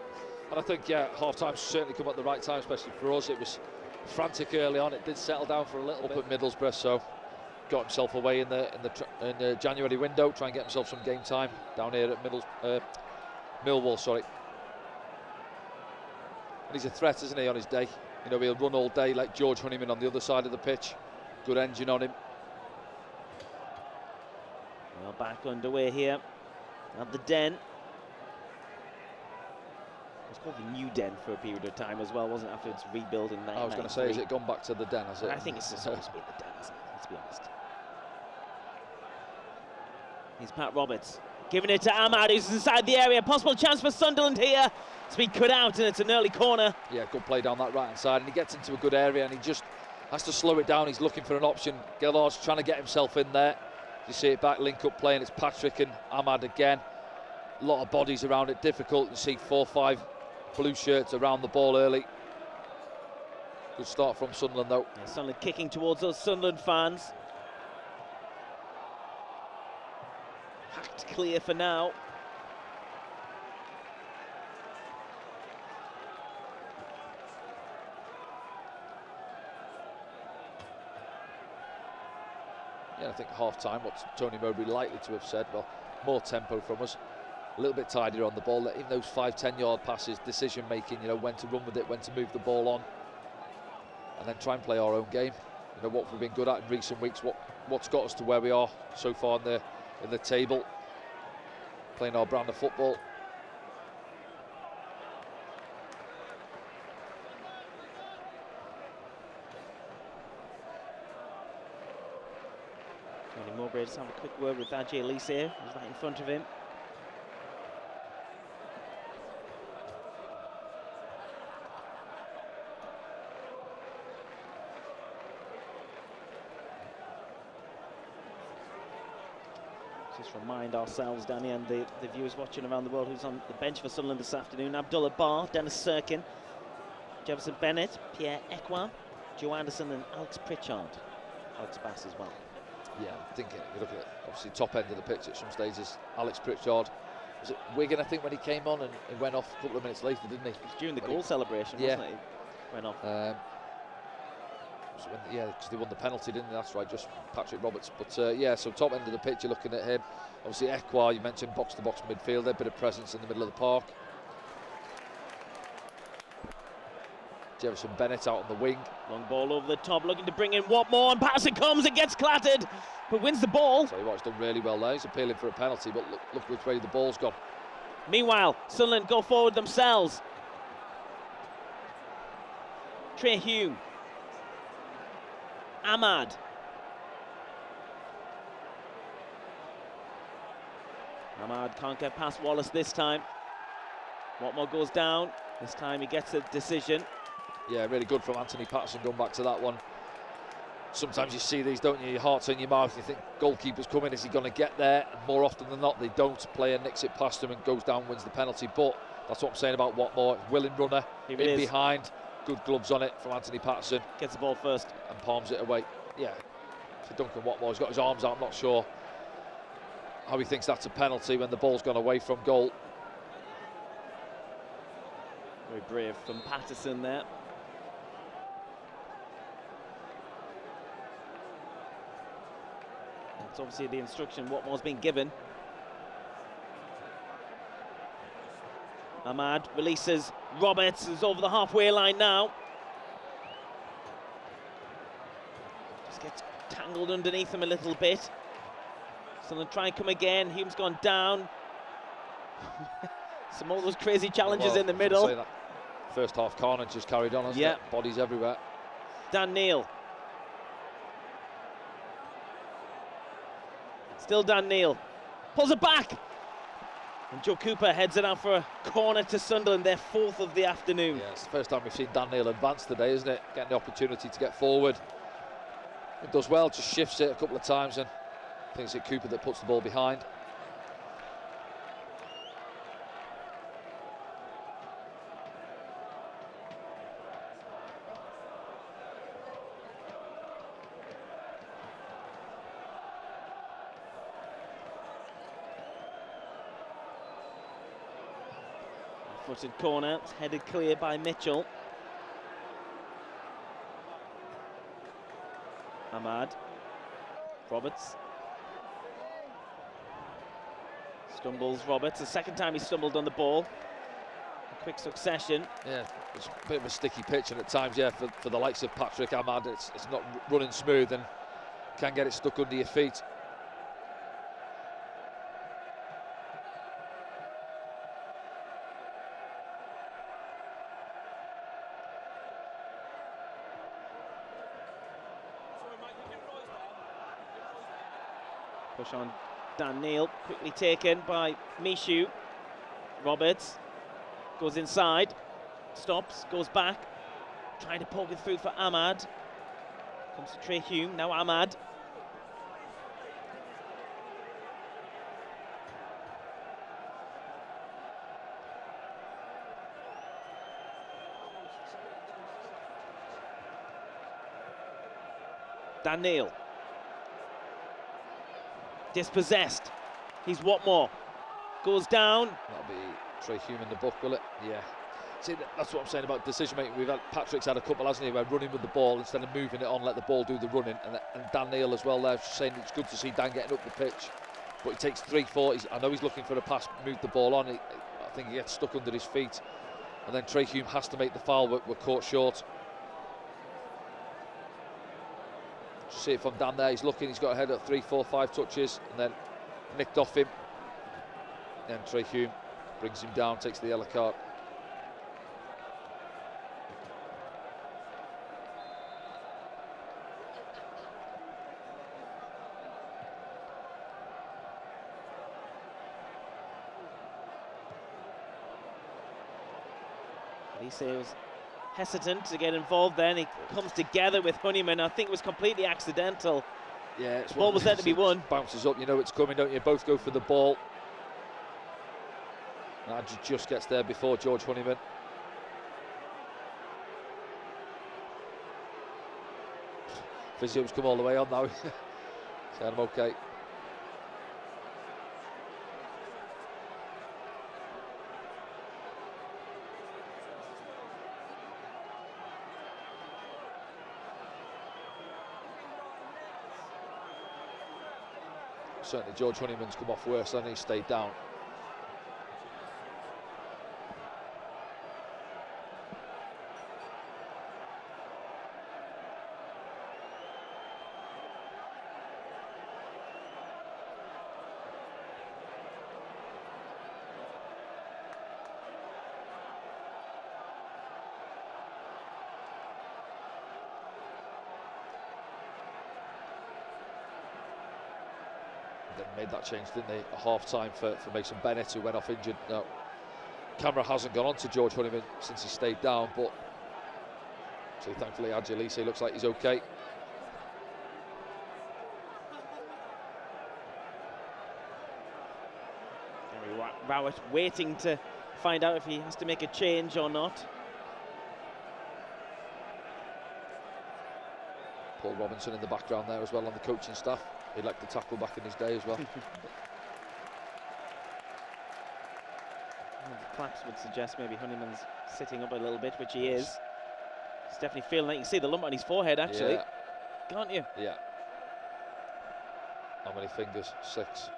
And I think, yeah, half-time's certainly come at the right time, especially for us. It was frantic early on. It did settle down for a little bit at Middlesbrough, so got himself away in the January window, try and get himself some game time down here at Millwall, sorry. And he's a threat, isn't he, on his day? You know, he'll run all day like George Honeyman on the other side of the pitch. Good engine on him. Well, back underway here at the Den. It was called the New Den for a period of time as well, wasn't it, after its rebuild in 1993? I was going to say, has it gone back to the Den, has it? I think it's just always been the Den, hasn't it? Let's be honest. Here's Pat Roberts, giving it to Ahmad, who's inside the area. Possible chance for Sunderland here. It's been cut out, and it's an early corner. Yeah, good play down that right-hand side, and he gets into a good area, and he just has to slow it down. He's looking for an option. Gellard's trying to get himself in there. You see it back, link-up play, and it's Patrick and Ahmad again. A lot of bodies around it, difficult. You see 4 or 5 blue shirts around the ball early. Good start from Sunderland, though. Yeah, Sunderland kicking towards us, Sunderland fans. Hacked clear for now. Yeah, I think half-time, what's Tony Mowbray likely to have said, well, more tempo from us. A little bit tidier on the ball, even those 5-10 yard passes, decision making, you know, when to run with it, when to move the ball on, and then try and play our own game. You know, what we've been good at in recent weeks, what's got us to where we are so far in the table, playing our brand of football. Tony Mowbray just have a quick word with Ajay Elise here, who's right in front of him. Just remind ourselves, Danny, and the viewers watching around the world, who's on the bench for Sunderland this afternoon. Abdullah Barr, Dennis Cirkin, Jefferson Bennett, Pierre Ekwa, Joe Anderson and Alex Pritchard. Alex Bass as well. Yeah, I'm thinking, you look at it, obviously top end of the pitch at some stages, Alex Pritchard. Was it Wigan, I think, when he came on and went off a couple of minutes later, didn't he? It was during the goal celebration, wasn't it? He went off. Yeah, because they won the penalty, didn't they? That's right, just Patrick Roberts. But yeah, so top end of the pitch, you're looking at him. Obviously, Ekwa, you mentioned box-to-box midfielder, bit of presence in the middle of the park. Jefferson Bennett out on the wing. Long ball over the top, looking to bring in Watmore, and Patterson comes and gets clattered, but wins the ball. Tell you what, he's done really well there. He's appealing for a penalty, but look which way the ball's gone. Meanwhile, Sunderland go forward themselves. Trey Hume. Ahmad. Ahmad can't get past Wallace this time. Watmore goes down. This time he gets a decision. Yeah, really good from Anthony Patterson going back to that one. Sometimes you see these, don't you? Your heart's in your mouth. You think goalkeeper's coming. Is he going to get there? And more often than not, they don't. Player nicks it past him and goes down, wins the penalty. But that's what I'm saying about Watmore. Willing runner, in behind. Good gloves on it from Anthony Patterson. Gets the ball first. And palms it away. Yeah. So Duncan Watmore, he's got his arms out. I'm not sure how he thinks that's a penalty when the ball's gone away from goal. Very brave from Patterson there. It's obviously the instruction Watmore's been given. Ahmad releases Roberts, who's over the halfway line now. Just gets tangled underneath him a little bit. Sunderland try and come again. Hume's gone down. Some more of those crazy challenges in the middle. That first half carnage just carried on, hasn't it? Bodies everywhere. Dan Neil. Still Dan Neil. Pulls it back. And Joe Cooper heads it out for a corner to Sunderland, their 4th of the afternoon. Yeah, it's the first time we've seen Dan Neil advance today, isn't it? Getting the opportunity to get forward. It does well, just shifts it a couple of times, and I think it's Cooper that puts the ball behind. Footed corner, headed clear by Mitchell. Ahmad. Roberts. Stumbles Roberts. The second time he stumbled on the ball. In quick succession. Yeah, it's a bit of a sticky pitch, and at times, yeah, for the likes of Patrick Ahmad, it's not running smooth and can get it stuck under your feet. Push on Dan Neil, quickly taken by Mishu. Roberts goes inside, stops, goes back, trying to poke it through for Ahmad. Comes to Trey Hume, now Ahmad. Dan Neil. Dispossessed. He's Watmore. Goes down. That'll be Trey Hume in the book, will it? Yeah. See, that's what I'm saying about decision making. Patrick's had a couple, hasn't he, where running with the ball instead of moving it on, let the ball do the running. And Dan Neil as well there, saying it's good to see Dan getting up the pitch. But he takes 3-4. I know he's looking for a pass, move the ball on. I think he gets stuck under his feet. And then Trey Hume has to make the foul, but we're caught short. See it from Dan there, he's looking, he's got a head at 3, 4, 5 touches, and then nicked off him. And Trey Hume brings him down, takes the yellow card. He was hesitant to get involved then. He comes together with Honeyman. I think it was completely accidental. Yeah, the ball was there to be won. Bounces up, you know it's coming, don't you? Both go for the ball. And just gets there before George Honeyman. Physio's come all the way on now. Said I'm okay. Certainly George Honeyman's come off worse than he stayed down. Made that change, didn't they, at half-time for Mason Bennett, who went off injured. Now, camera hasn't gone on to George Honeyman since he stayed down, but so thankfully Adjulise looks like he's okay. Gary Rowett waiting to find out if he has to make a change or not. Paul Robinson in the background there as well on the coaching staff. He liked the tackle back in his day as well. The claps would suggest maybe Honeyman's sitting up a little bit, which he is. He's definitely feeling that. You can see the lump on his forehead, actually. Yeah. Can't you? Yeah. How many fingers? 6.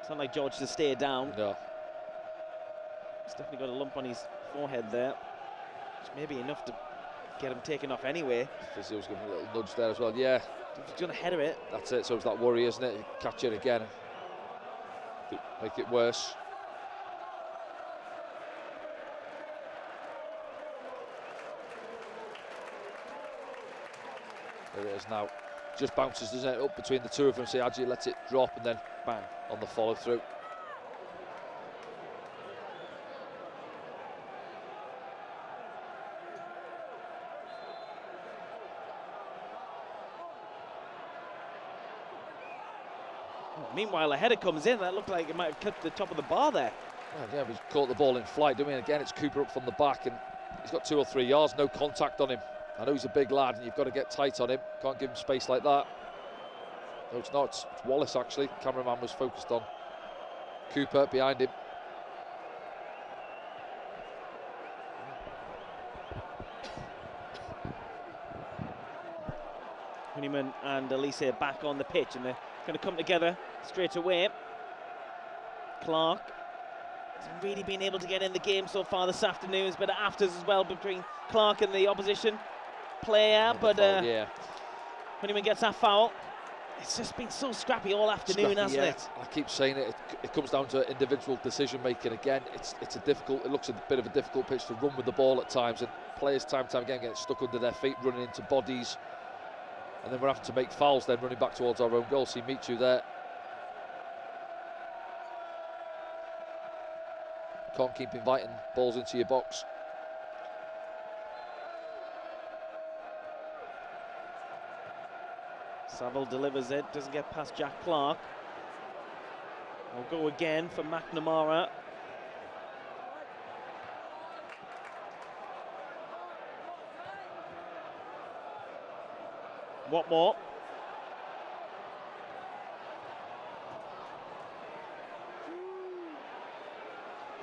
It's not like George to stay down. No. He's definitely got a lump on his forehead there, which may be enough to get him taken off anyway. Physio's giving him a little nudge there as well. Yeah. He's done ahead of it. That's it. So it's that worry, isn't it? Catch it again. Make it worse. There it is now. Just bounces, doesn't it, up between the two of them. See, Adji lets it drop and then bang on the follow through. Meanwhile, a header comes in. That looked like it might have clipped the top of the bar there. Yeah, he's caught the ball in flight, doing it again. It's Cooper up from the back, and he's got 2 or 3 yards, no contact on him. I know he's a big lad, and you've got to get tight on him. Can't give him space like that. No, it's not. It's Wallace, actually. Cameraman was focused on Cooper behind him. Honeyman and Elise back on the pitch, and they're going to come together straight away. Clark hasn't really been able to get in the game so far this afternoon. There's a bit of afters as well between Clark and the opposition player, but yeah. Honeyman gets that foul. It's just been so scrappy all afternoon, hasn't it? I keep saying it. It comes down to individual decision making again. It's a difficult. It looks a bit of a difficult pitch to run with the ball at times, and players time and time again get stuck under their feet, running into bodies, and then we're having to make fouls. Then running back towards our own goal. See Michu there. Can't keep inviting balls into your box. Saville delivers it, doesn't get past Jack Clark. We'll go again for McNamara. What more?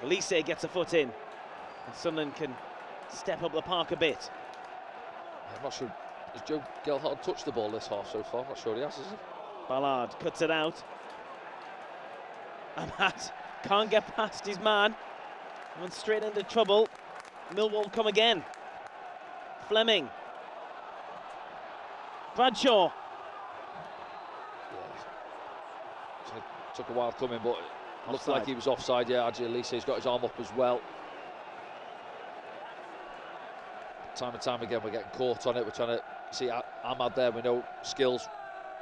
Elise gets a foot in, and Sunderland can step up the park a bit. I'm not sure. Has Joe Gelhardt touched the ball this half so far? I'm not sure he has, is he? Ballard cuts it out. Amat can't get past his man. Went straight into trouble. Millwall come again. Fleming. Bradshaw. Yeah. Took a while coming, but it looked like he was offside. Yeah, Adji Elise's got his arm up as well. Time and time again, we're getting caught on it. We're trying to see Ahmad there. We know skills,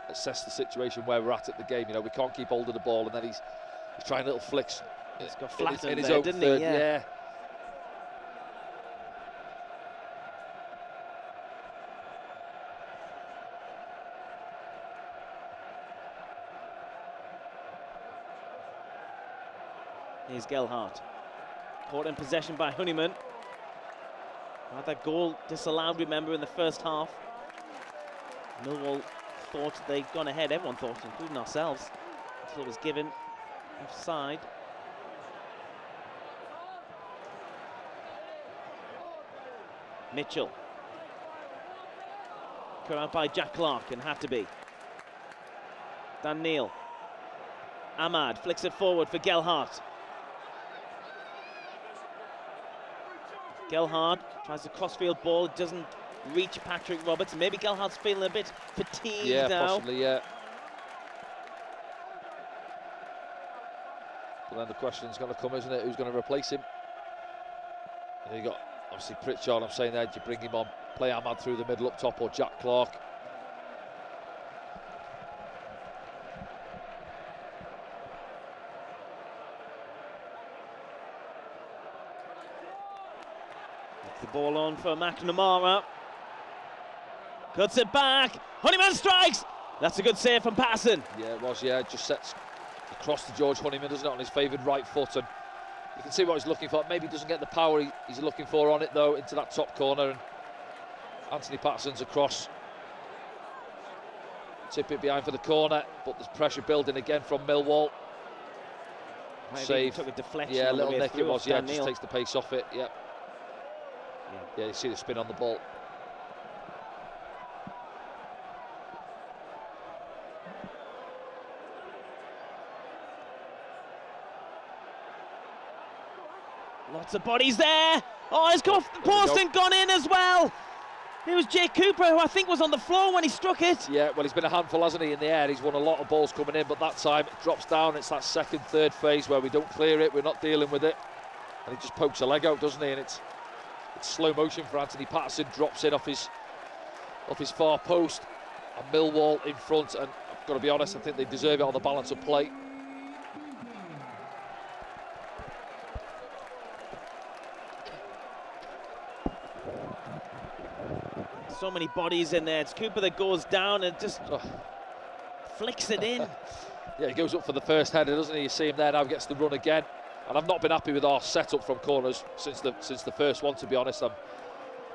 assess the situation where we're at the game. You know, we can't keep hold of the ball, and then he's trying little flicks. He's got flattened in his there, own didn't third. he? Yeah. Here's Gelhardt. Caught in possession by Honeyman. Had that goal disallowed, remember, in the first half. Millwall thought they'd gone ahead. Everyone thought, including ourselves, until it was given offside. Mitchell. Cut out by Jack Clark, and had to be. Dan Neil. Ahmad flicks it forward for Gelhardt. Gelhardt tries the crossfield ball, it doesn't reach Patrick Roberts. Maybe Gelhardt's feeling a bit fatigued now. Yeah, possibly, yeah. But then the question's going to come, isn't it? Who's going to replace him? And you got, obviously, Pritchard. I'm saying there, do you bring him on, play Ahmad through the middle up top, or Jack Clark? The ball on for McNamara. Cuts it back. Honeyman strikes. That's a good save from Patterson. Yeah, it was, yeah. Just sets across to George Honeyman, doesn't it, on his favoured right foot. And you can see what he's looking for. Maybe he doesn't get the power he's looking for on it, though, into that top corner. And Anthony Patterson's across. Tip it behind for the corner, but there's pressure building again from Millwall. Maybe Save. Took a deflection. Yeah, a on the little way nick it through was, yeah, Dan just Neil. takes the pace off it, yeah. Yeah, you see the spin on the ball. Lots of bodies there. Oh, it's come off the post and gone in as well. It was Jay Cooper, who I think was on the floor when he struck it. Yeah, well, he's been a handful, hasn't he, in the air. He's won a lot of balls coming in, but that time it drops down. It's that second, third phase where we don't clear it, we're not dealing with it. And he just pokes a leg out, doesn't he? And it's slow motion for Anthony Patterson, drops in off his far post. And Millwall in front, and I've got to be honest, I think they deserve it on the balance of play. So many bodies in there. It's Cooper that goes down and just flicks it in. Yeah, he goes up for the first header, doesn't he? You see him there now, gets the run again. And I've not been happy with our setup from corners since the first one, to be honest. I'm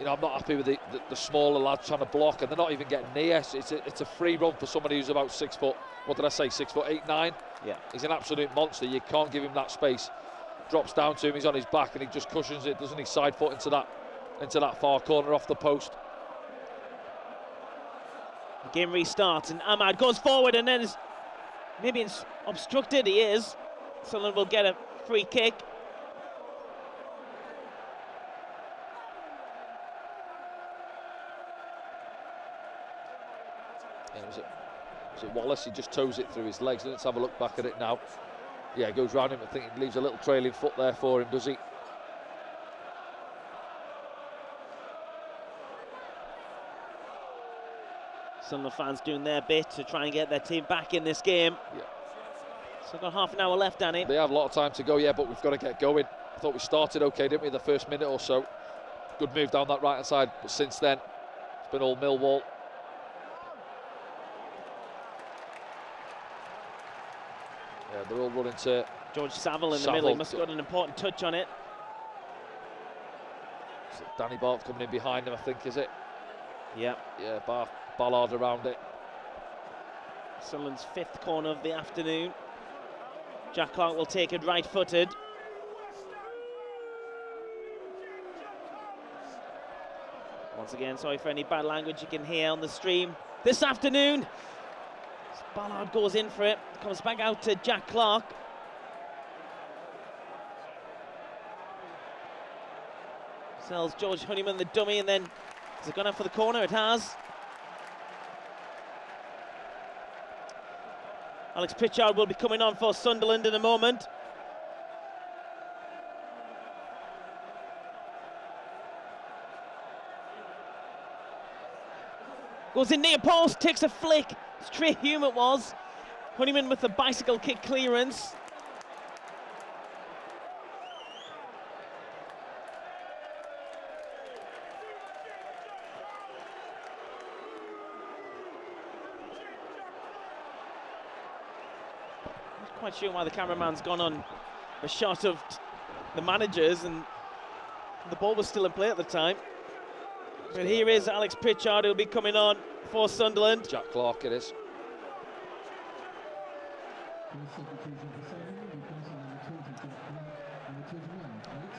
not happy with the smaller lads trying to block, and they're not even getting near. It's a free run for somebody who's about 6 foot. What did I say? 6'8", 9. Yeah, he's an absolute monster. You can't give him that space. Drops down to him. He's on his back, and he just cushions it, doesn't he? Side foot into that far corner off the post. The game restarts, and Ahmad goes forward, and then is maybe obstructed. He is. Sunderland will get a free kick. Yeah, was it Wallace? He just toes it through his legs. Let's have a look back at it now. Yeah, goes round him. I think he leaves a little trailing foot there for him, does he? Sunderland fans doing their bit to try and get their team back in this game. Yeah. So got half an hour left, Danny. They have a lot of time to go, yeah, but we've got to get going. I thought we started okay, didn't we, the first minute or so. Good move down that right-hand side, but since then, it's been all Millwall. Yeah, they're all running to George Saville in the middle. He must have got an important touch on it. So Danny Bart coming in behind him, I think, is it? Yeah. Yeah, Ballard around it. Sunderland's 5th corner of the afternoon. Jack Clark will take it right-footed. Once again, sorry for any bad language you can hear on the stream. This afternoon, Ballard goes in for it. Comes back out to Jack Clark. Sells George Honeyman the dummy, and then has it gone out for the corner? It has. Alex Pritchard will be coming on for Sunderland in a moment. Goes in near post, takes a flick. It's Trey Hume it was. Honeyman with the bicycle kick clearance. Quite sure why the cameraman's gone on a shot of the managers, and the ball was still in play at the time. But here is Alex Pritchard, who'll be coming on for Sunderland. Jack Clark it is.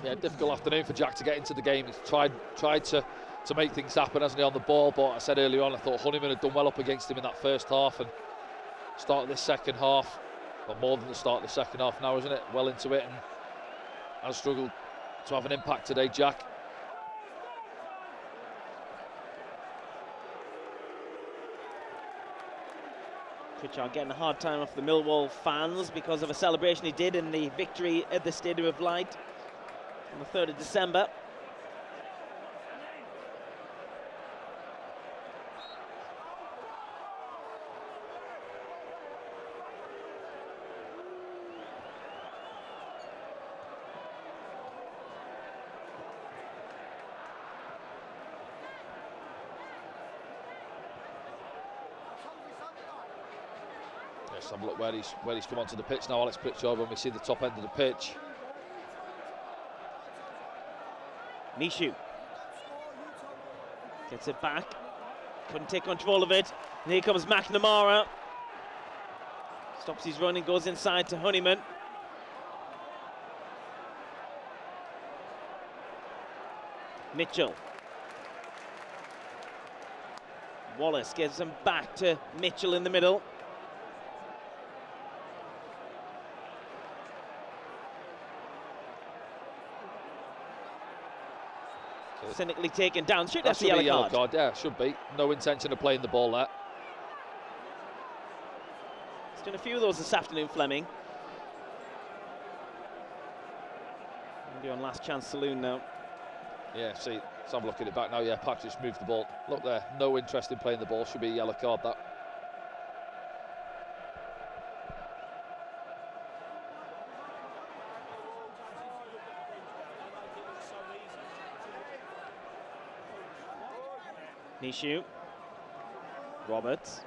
Yeah, difficult afternoon for Jack to get into the game. He's tried to make things happen, hasn't he, on the ball, but I said earlier on, I thought Honeyman had done well up against him in that first half, and start of this second half, or more than the start of the second half now, isn't it? Well into it, and has struggled to have an impact today, Jack. Pritchard getting a hard time off the Millwall fans because of a celebration he did in the victory at the Stadium of Light on the 3rd of December. Let's have a look where he's come onto the pitch now, Alex Pritchard, when we see the top end of the pitch. Mishu gets it back, couldn't take control of it, and here comes McNamara. Stops his run and goes inside to Honeyman. Mitchell. Wallace gives them back to Mitchell in the middle. Cynically taken down. Should That have should the be a yellow yellow card. card, yeah, should be. No intention of playing the ball there. He's done a few of those this afternoon, Fleming. Maybe on last chance saloon now. Yeah, see, let's have a look at it back now. Yeah, Patrick's moved the ball. Look there, no interest in playing the ball. Should be a yellow card, that. Nishu. Roberts.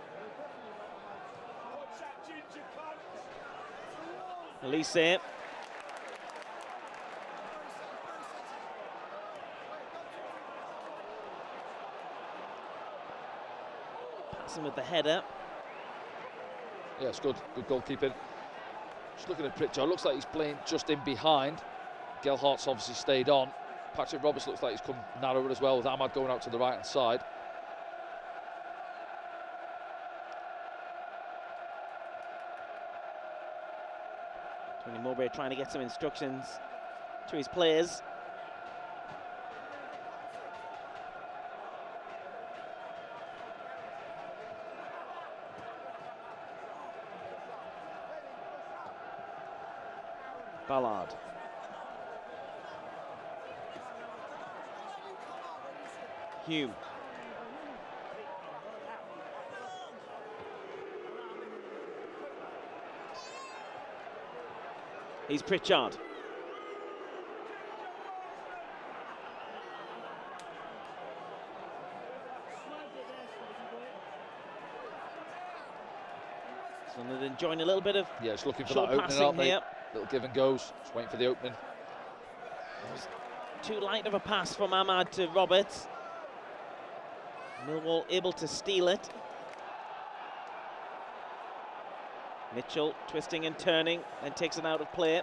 Elise. Passing with the header. Yeah, it's good. Good goalkeeping. Just looking at Pritchard, looks like he's playing just in behind. Gelhart's obviously stayed on. Patrick Roberts looks like he's come narrower as well, with Ahmad going out to the right hand side. Tony Mowbray trying to get some instructions to his players. Ballard. Hume. He's Pritchard. Sunderland enjoying a little bit of it's looking for short that opening, aren't they? here. Little give and goes. Just waiting for the opening. Too light of a pass from Ahmad to Roberts. Millwall able to steal it. Mitchell twisting and turning, then takes it out of play. You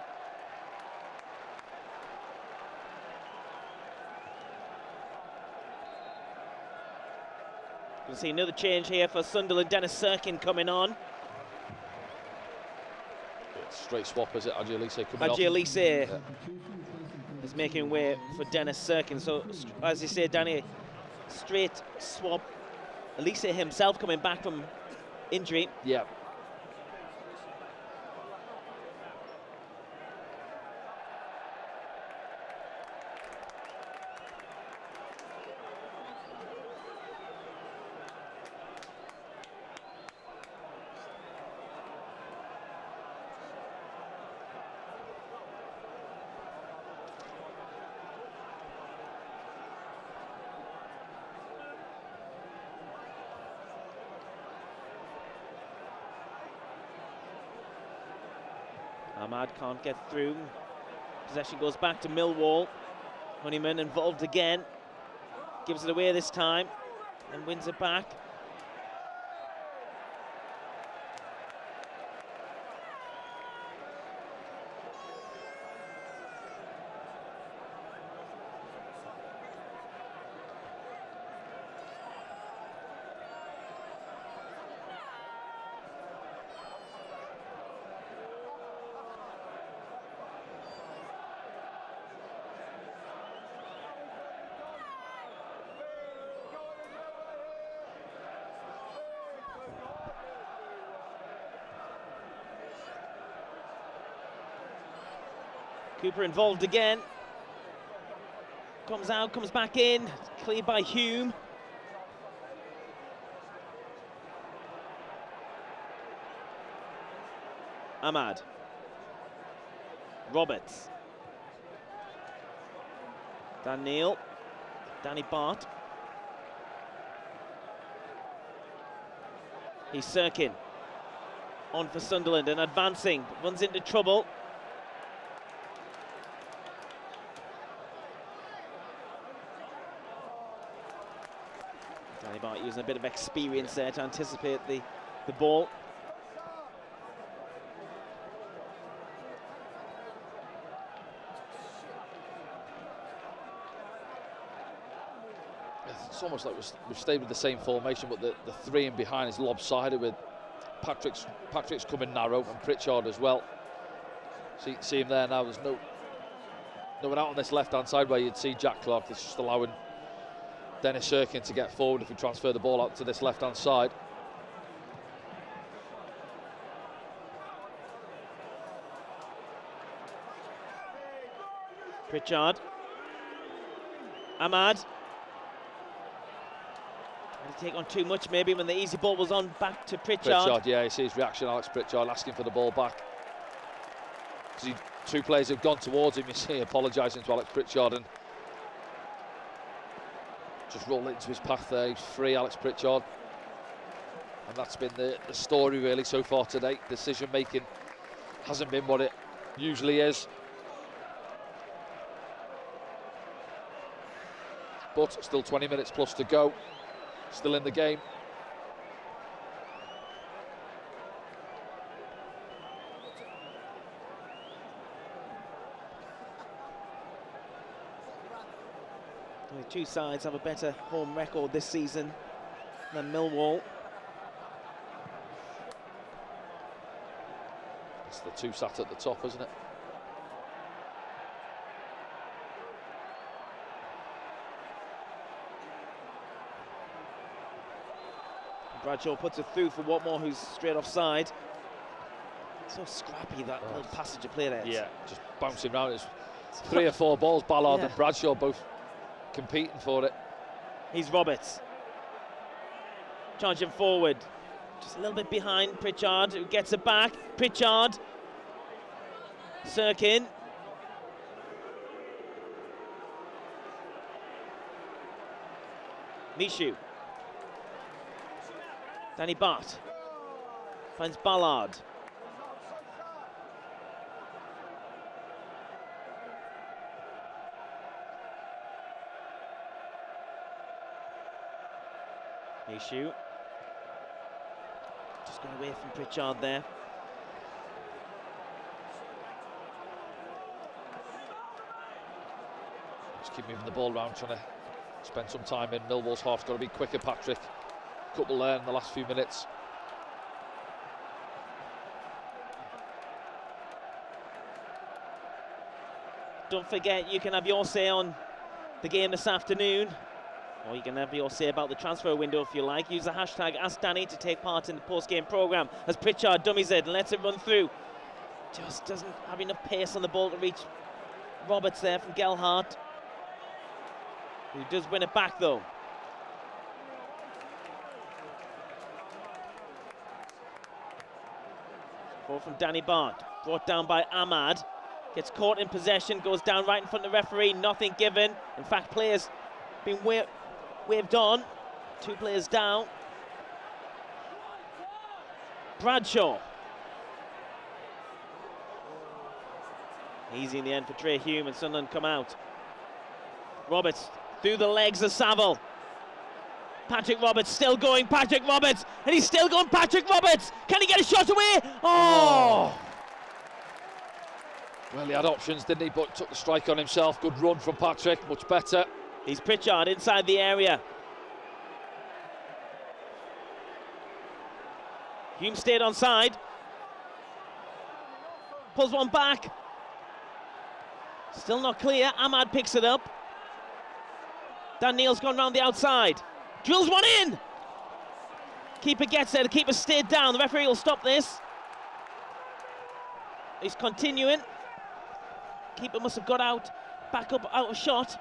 can see another change here for Sunderland. Dennis Cirkin coming on. Straight swap, is it? Adjie coming off. Adjie is making way for Dennis Cirkin. So, as you say, Danny, straight swap. Elise himself coming back from injury. Yeah. Ahmad can't get through. Possession goes back to Millwall. Honeyman involved again. Gives it away this time and wins it back. Cooper involved again. Comes out, comes back in. Cleared by Hume. Ahmad. Roberts. Dan Neil. Danny Bart. He's Cirkin. On for Sunderland and advancing. Runs into trouble. Danny Bart using a bit of experience there to anticipate the ball. It's almost like we've stayed with the same formation, but the three in behind is lopsided, with Patrick's coming narrow and Pritchard as well. See him there now. There's no one out on this left-hand side where you'd see Jack Clark. It's just allowing Dennis Cirkin to get forward if we transfer the ball out to this left-hand side. Pritchard. Ahmad. Trying to take on too much maybe when the easy ball was on back to Pritchard. Yeah, you see his reaction, Alex Pritchard asking for the ball back. Because two players have gone towards him, you see, apologising to Alex Pritchard and just rolled it into his path there. He's free, Alex Pritchard. And that's been the story really so far today. Decision making hasn't been what it usually is. But still 20 minutes plus to go. Still in the game. The two sides have a better home record this season than Millwall. It's the two sat at the top, isn't it? Bradshaw puts it through for Watmore, who's straight offside. So scrappy, that little passage of play there. Yeah, just bouncing around. It's 3 or 4 balls, Ballard and Bradshaw both competing for it. He's Roberts. Charging forward. Just a little bit behind Pritchard, who gets it back. Pritchard. Cirkin. Mishu. Danny Bart finds Ballard. Mishu. Just going away from Pritchard there. Just keep moving the ball around, trying to spend some time in. Millwall's half's got to be quicker, Patrick. Couple there in the last few minutes. Don't forget, you can have your say on the game this afternoon, or you can have your say about the transfer window if you like. Use the hashtag AskDanny to take part in the post-game programme as Pritchard dummies it and lets it run through. Just doesn't have enough pace on the ball to reach Roberts there from Gelhardt, who does win it back though. Ball from Danny Bart, brought down by Ahmad. Gets caught in possession, goes down right in front of the referee, nothing given. In fact, players being waved on. 2 players down. Bradshaw. Easy in the end for Trey Hume, and Sunderland come out. Roberts through the legs of Saville. Patrick Roberts still going, Patrick Roberts, and he's still going, Patrick Roberts! Can he get a shot away? Oh! Well, he had options, didn't he, but took the strike on himself. Good run from Patrick, much better. He's Pritchard inside the area. Hume stayed on side. Pulls one back. Still not clear. Ahmad picks it up. Dan Neal's gone round the outside. Drills one in. Keeper gets there. The keeper stayed down. The referee will stop this. He's continuing. Keeper must have got out. Back up out of shot.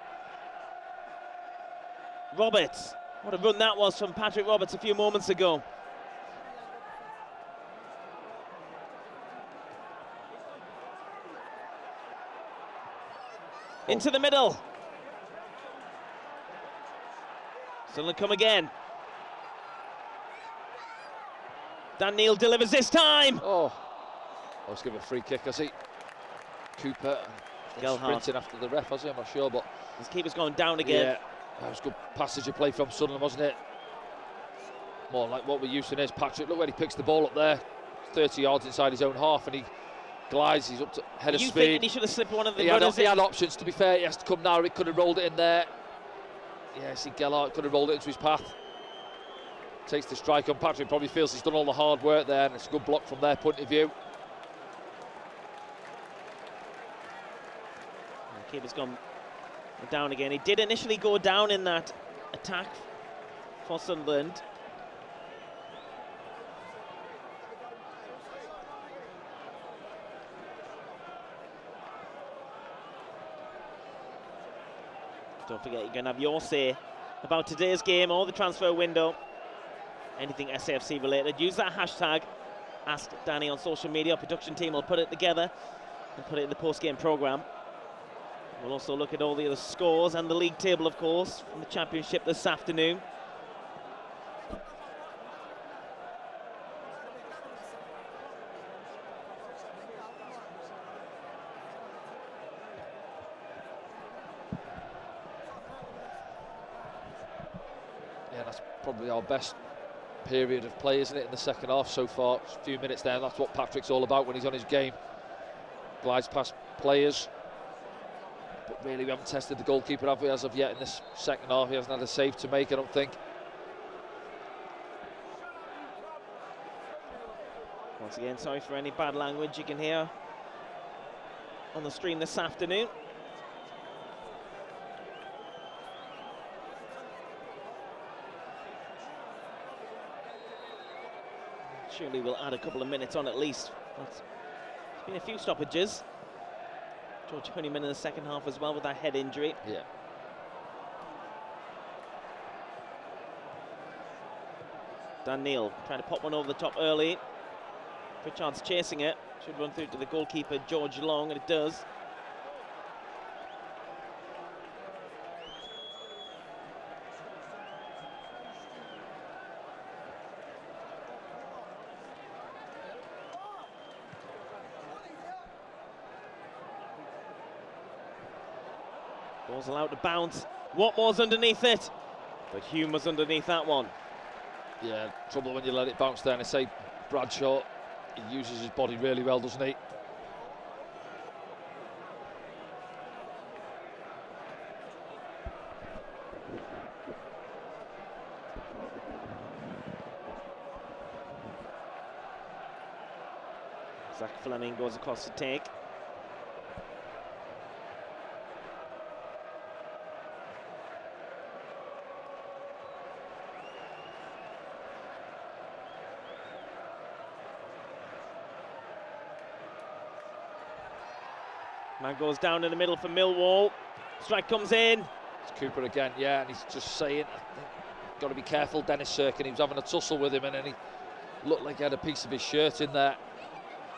Roberts. What a run that was from Patrick Roberts a few moments ago. Into the middle. Sunderland come again. Dan Neal delivers this time. Oh, I was given a free kick, has he? Cooper sprinting after the ref, has he? I'm not sure, but his keeper's gone down again. Yeah, that was good passage of play from Sunderland, wasn't it? More like what we're used to is Patrick. Look where he picks the ball up there, 30 yards inside his own half, and he glides. He's up to head of speed. You think he should have slipped one of the runners? He had options. To be fair, he has to come now. He could have rolled it in there. Yeah, see, Gelhardt could have rolled it into his path. Takes the strike on Patrick. Probably feels he's done all the hard work there, and it's a good block from their point of view. The keeper's gone down again. He did initially go down in that attack for Sunderland. Don't forget, you can have your say about today's game or the transfer window. Anything SAFC related, use that hashtag. Ask Danny on social media. Our production team will put it together and put it in the post-game programme. We'll also look at all the other scores and the league table, of course, from the Championship this afternoon. Yeah, that's probably our best period of play, isn't it, in the second half so far. Just a few minutes there, and that's what Patrick's all about when he's on his game. Glides past players. But really, we haven't tested the goalkeeper, have we, as of yet in this second half? He hasn't had a save to make, I don't think. Once again, sorry for any bad language you can hear on the stream this afternoon. Surely we'll add a couple of minutes on at least. There's been a few stoppages. George Honeyman in the second half as well with that head injury. Yeah. Dan Neil trying to pop one over the top early. Pritchard's chasing it. Should run through to the goalkeeper, George Long, and it does. Ball's allowed to bounce. Watmore's underneath it, but Hume was underneath that one. Yeah, trouble when you let it bounce down. I say Bradshaw, he uses his body really well, doesn't he? Zach Fleming goes across to take. Man goes down in the middle for Millwall. Strike comes in. It's Cooper again, yeah, and he's just saying, I think, got to be careful, Dennis Cirkin. He was having a tussle with him, and then he looked like he had a piece of his shirt in there.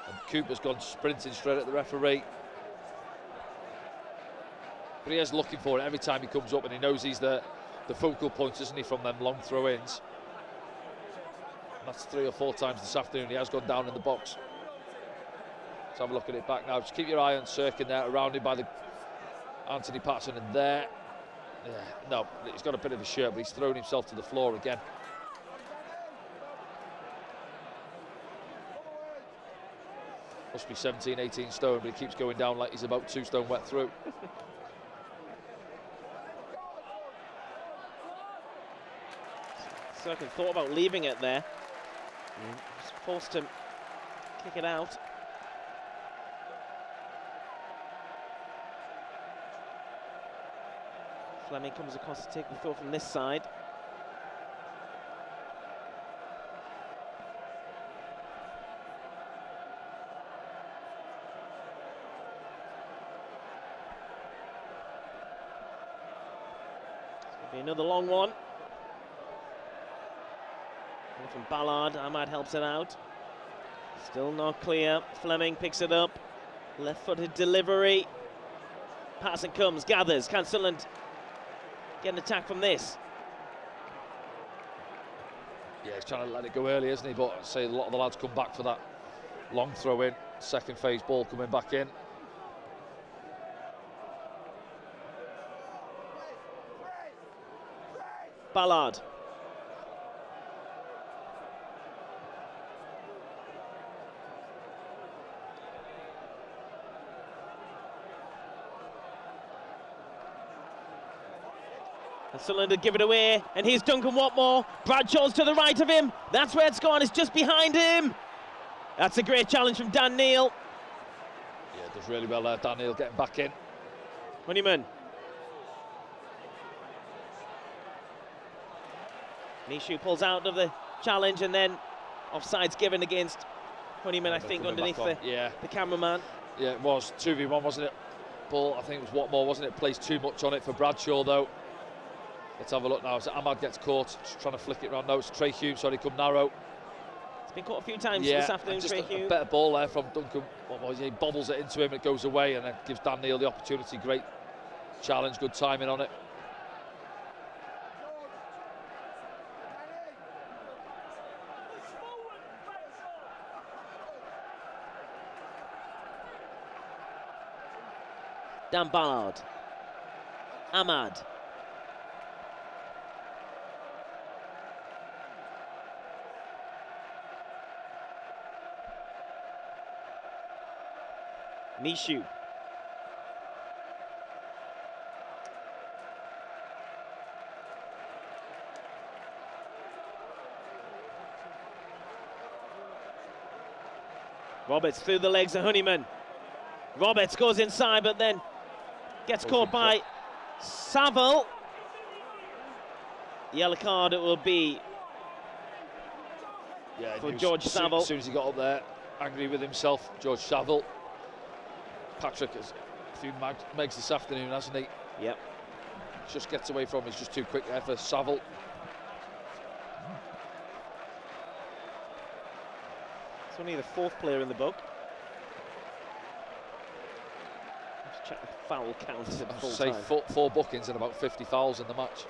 And Cooper's gone sprinting straight at the referee. But he is looking for it every time he comes up, and he knows he's the focal point, isn't he, from them long throw-ins. And that's 3 or 4 times this afternoon he has gone down in the box. Let's have a look at it back now. Just keep your eye on Cirkin there, surrounded by the Anthony Patterson, and there. Yeah, no, he's got a bit of a shirt, but he's thrown himself to the floor again. Must be 17, 18 stone, but he keeps going down like he's about 2 stone wet through. Cirkin thought about leaving it there. Was forced to kick it out. Fleming comes across to take the throw from this side. It's going to be another long one. And from Ballard, Ahmad helps it out. Still not clear. Fleming picks it up. Left-footed delivery. Patterson comes, gathers. Can Sunderland get an attack from this? Yeah, he's trying to let it go early, isn't he? But I'd say a lot of the lads come back for that long throw in. Second phase ball coming back in. Ballard. And Sunderland give it away, and here's Duncan Watmore. Bradshaw's to the right of him. That's where it's gone. It's just behind him. That's a great challenge from Dan Neil. Yeah, does really well there. Dan Neil getting back in. Honeyman. Mishu pulls out of the challenge, and then offside's given against Honeyman, I think, underneath the cameraman. Yeah, it was 2v1, wasn't it? Ball, I think it was Watmore, wasn't it? Plays too much on it for Bradshaw, though. Let's have a look now. As Ahmad gets caught, just trying to flick it round. No, it's Trey Hume, sorry, come narrow. It's been caught a few times this afternoon, Trey Hume. A better ball there from Duncan. He bobbles it into him, it goes away, and then gives Dan Neil the opportunity. Great challenge, good timing on it. Dan Ballard. Ahmad. Mishu. Roberts through the legs of Honeyman. Roberts goes inside, but then gets caught by Saville. Yellow card it will be for George Saville. As soon as he got up there, angry with himself, George Saville. Patrick has a few megs this afternoon, hasn't he? Yep. Just gets away from him, he's just too quick there for Saville. It's only the 4th player in the book. Check the foul count at full time. Four bookings and about 50 fouls in the match.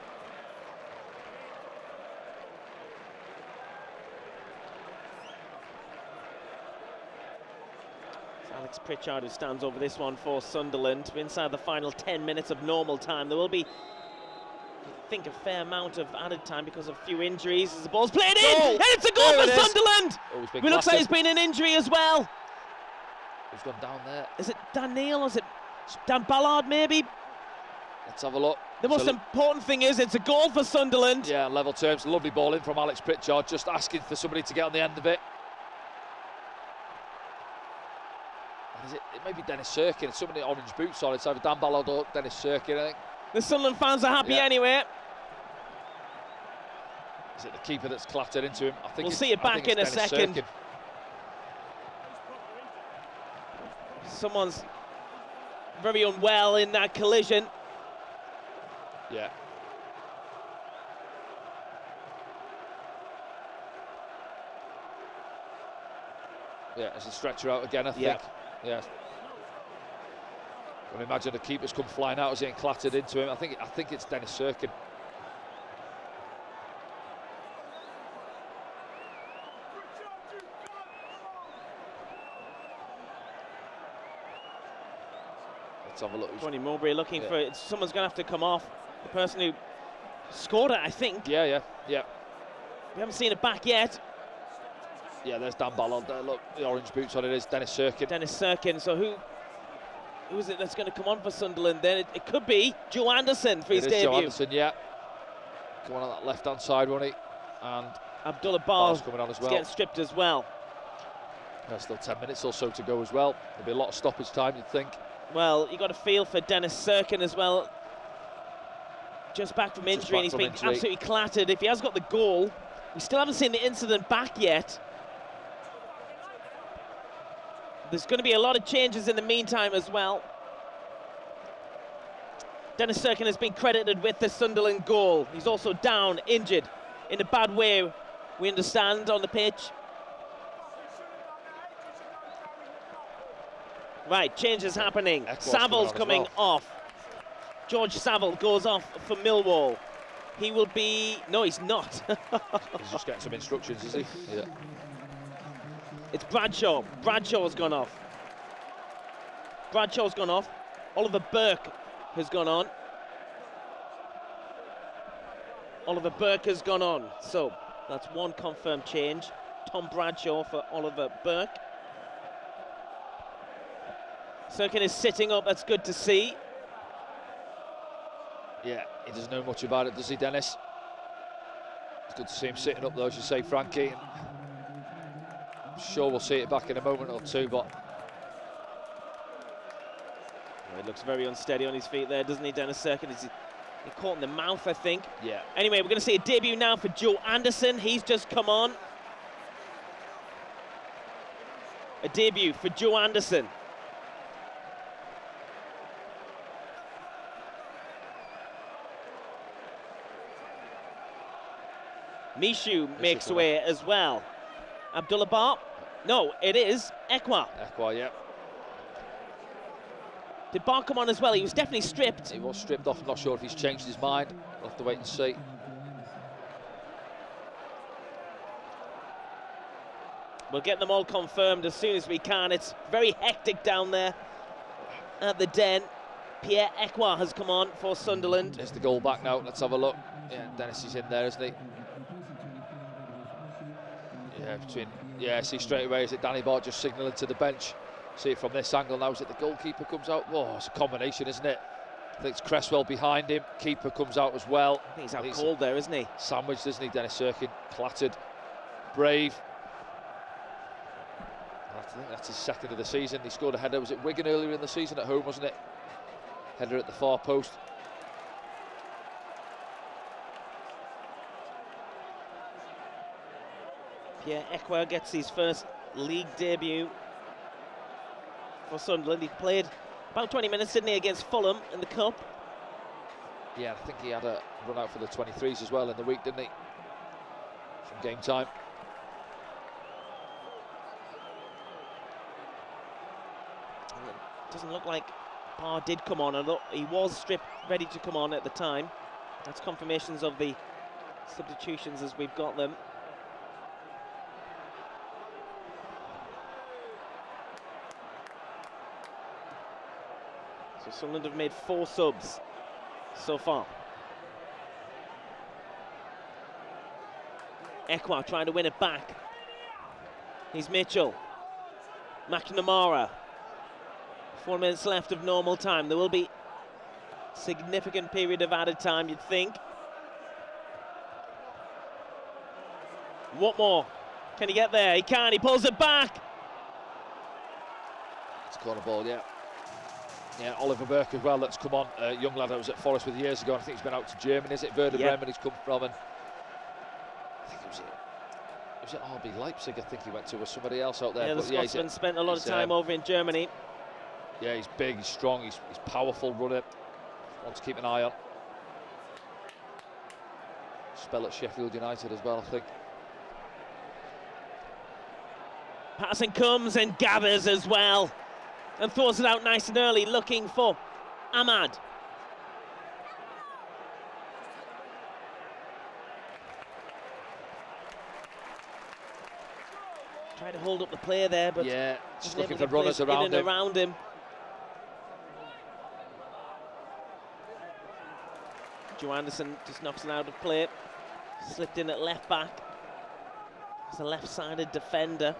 It's Alex Pritchard who stands over this one for Sunderland. We're inside the final 10 minutes of normal time. There will be, I think, a fair amount of added time because of a few injuries as the ball's played in, and it's a goal for Sunderland! It looks like it's been an injury as well. Who's gone down there? Is it Dan Neil or is it Dan Ballard, maybe? Let's have a look. The most important thing is it's a goal for Sunderland. Yeah, level terms. Lovely ball in from Alex Pritchard, just asking for somebody to get on the end of it. And it may be Dennis Cirkin. Somebody in orange boots on. It's either Dan Ballard or Dennis Cirkin, I think. The Sunderland fans are happy anyway. Is it the keeper that's clattered into him? I think we'll see it back in a second. Cirkin. Someone's very unwell in that collision. Yeah. Yeah, there's a stretcher out again, I think. Yeah. I imagine the keeper's come flying out as he ain't clattered into him. I think it's Dennis Cirkin. Let's have a look. Tony Mowbray looking for it. Someone's going to have to come off. The person who scored it, I think. Yeah. We haven't seen it back yet. Yeah, there's Dan Ballard there. Look, the orange boots on it is Dennis Cirkin. Dennis Cirkin. So who is it that's going to come on for Sunderland then? It could be Joe Anderson for his debut. Joe Anderson, yeah. Come on that left-hand side, won't he? And Abdullah Bar's coming on as well. Getting stripped as well. There's still 10 minutes or so to go as well. There'll be a lot of stoppage time, you'd think. Well, you got a feel for Dennis Cirkin as well. Just back from injury, and he's been absolutely clattered. If he has got the goal, we still haven't seen the incident back yet. There's going to be a lot of changes in the meantime as well. Dennis Cirkin has been credited with the Sunderland goal. He's also down, injured, in a bad way, we understand, on the pitch. Right, changes happening. Saville's coming off. George Saville goes off for Millwall. He will be... No, he's not. He's just getting some instructions, is he? Yeah. It's Bradshaw. Bradshaw's gone off. Bradshaw's gone off. Oliver Burke has gone on. Oliver Burke has gone on. So that's one confirmed change. Tom Bradshaw for Oliver Burke. Cirkin is sitting up. That's good to see. Yeah, he doesn't know much about it, does he, Dennis? It's good to see him sitting up, though, as you say, Frankie. I'm sure we'll see it back in a moment or two, but... He looks very unsteady on his feet there, doesn't he, Dennis Cirkin? He caught in the mouth, I think. Yeah. Anyway, we're going to see a debut now for Joe Anderson. He's just come on. A debut for Joe Anderson. Mishu makes away as well. Abdullah Bar? No, it is Ekwa. Ekwa, yeah. Did Bar come on as well? He was definitely stripped. He was stripped off. I'm not sure if he's changed his mind. We'll have to wait and see. We'll get them all confirmed as soon as we can. It's very hectic down there at the Den. Pierre Ekwa has come on for Sunderland. There's the goal back now. Let's have a look. Yeah, Dennis is in there, isn't he? Yeah, see straight away, is it Danny Bart just signalling to the bench? See it from this angle now, is it the goalkeeper comes out? Oh, it's a combination, isn't it? I think it's Cresswell behind him, keeper comes out as well. I think he's out cold there, isn't he? Sandwiched, isn't he, Dennis Cirkin? Clattered. Brave. I think that's his second of the season. He scored a header, was it Wigan earlier in the season at home, wasn't it? Header at the far post. Pierre Ekwa gets his first league debut for Sunderland. He played about 20 minutes, didn't he, against Fulham in the Cup? Yeah, I think he had a run out for the 23s as well in the week, didn't he? Some game time. It doesn't look like Barr did come on, although he was stripped, ready to come on at the time. That's confirmations of the substitutions as we've got them. So Sunderland have made 4 subs so far. Ekwa trying to win it back. He's Mitchell. McNamara. 4 minutes left of normal time. There will be a significant period of added time, you'd think. What more? Can he get there? He can. He pulls it back. It's a corner ball, yeah. Yeah, Oliver Burke as well, that's come on. A young lad that was at Forest with years ago. I think he's been out to Germany, is it? Werder Bremen he's come from. And I think it was at RB Leipzig, I think he went to, or somebody else out there. Yeah, the Scotsman spent a lot of time over in Germany. Yeah, he's big, he's strong, he's powerful runner. One to keep an eye on. Spell at Sheffield United as well, I think. Passing comes and gathers as well. And throws it out nice and early, looking for Ahmad. Tried to hold up the player there, but yeah, just looking for runners around him. Around him. Joe Anderson just knocks it out of play. Slipped in at left back. It's a left-sided defender.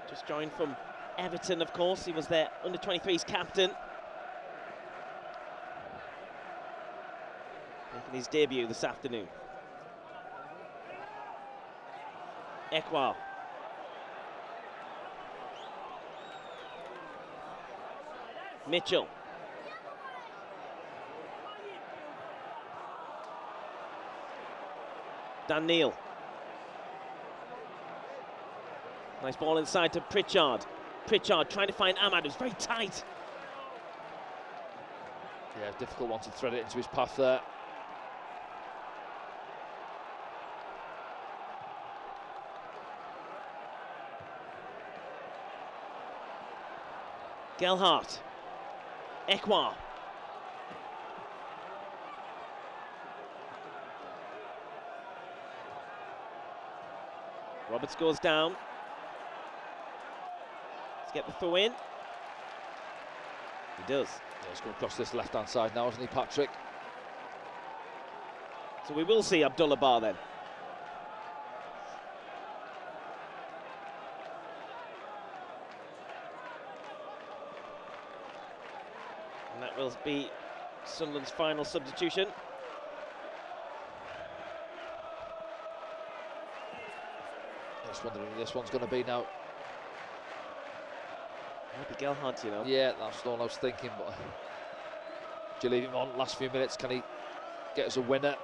Just joined from Everton, of course. He was their under-23s captain. Making his debut this afternoon. Ekwa. Mitchell. Dan Neil. Nice ball inside to Pritchard. Pritchard trying to find Ahmad. It was very tight. Yeah, difficult one to thread it into his path there. Gelhardt. Ekwa. Roberts goes down. Get the throw in. He does. Yeah, he's going across this left-hand side now, isn't he, Patrick? So we will see Abdullah Bar then. And that will be Sunderland's final substitution. Just wondering who this one's going to be now. Maybe Gelhardt, you know. Yeah, that's what I was thinking, but Do you leave him on last few minutes? Can he get us a winner?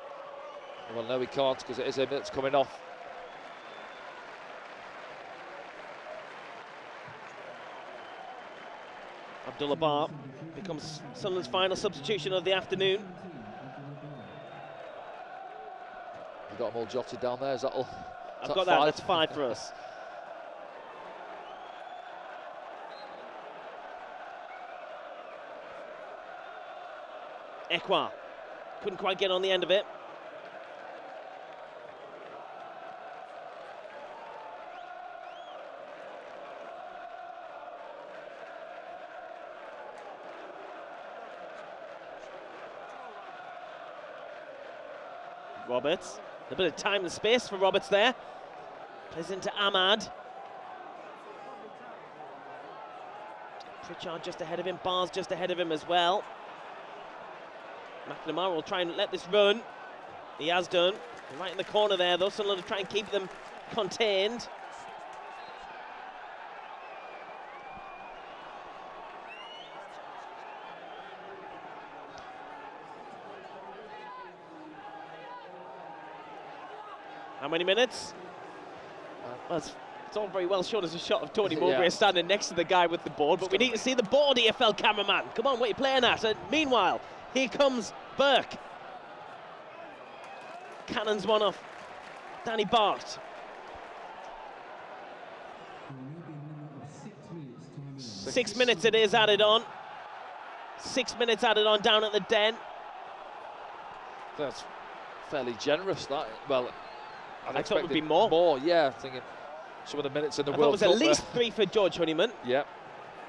Well, no, he can't, because it is him that's coming off. Abdullah Bar becomes Sunderland's final substitution of the afternoon. You've got them all jotted down there, is that all? I've got that, that's 5 for us. Ekwa couldn't quite get on the end of it. Roberts, a bit of time and space for Roberts there. Plays into Ahmad. Pritchard just ahead of him, Barnes just ahead of him as well. McNamara will try and let this run. He has done. Right in the corner there, though. Sunderland will try and keep them contained. How many minutes? Well, it's all very well shown as a shot of Tony Mowbray standing next to the guy with the board, but we need to see the board, EFL cameraman. Come on, what are you playing at? And meanwhile, here comes Burke. Cannons one off Danny Bart. 6 minutes it is added on. 6 minutes added on down at the Den. That's fairly generous, that. Well, I thought it would be more. More, yeah. Thinking some of the minutes in the World Cup. I thought it was at least 3 for George Honeyman. Yeah.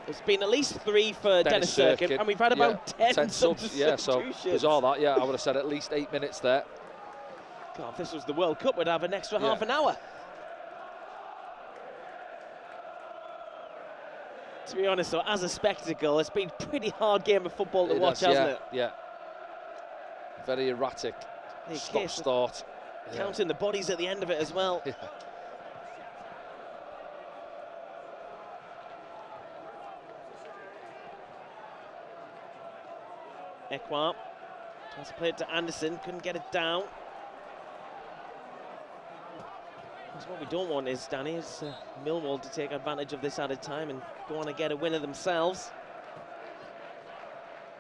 It's been at least 3 for Dennis Cirkin, and we've had about 10 subs. Yeah, so bizarre that. Yeah, I would have said at least 8 minutes there. God, if this was the World Cup, we'd have an extra half an hour. To be honest, though, as a spectacle, it's been a pretty hard game of football to watch, hasn't it? Yeah. Very erratic. Stop-start. Counting the bodies at the end of it as well. Yeah. Ekwa tries to play it to Anderson, couldn't get it down. Because what we don't want is, Danny, is Millwall to take advantage of this added time and go on and get a winner themselves.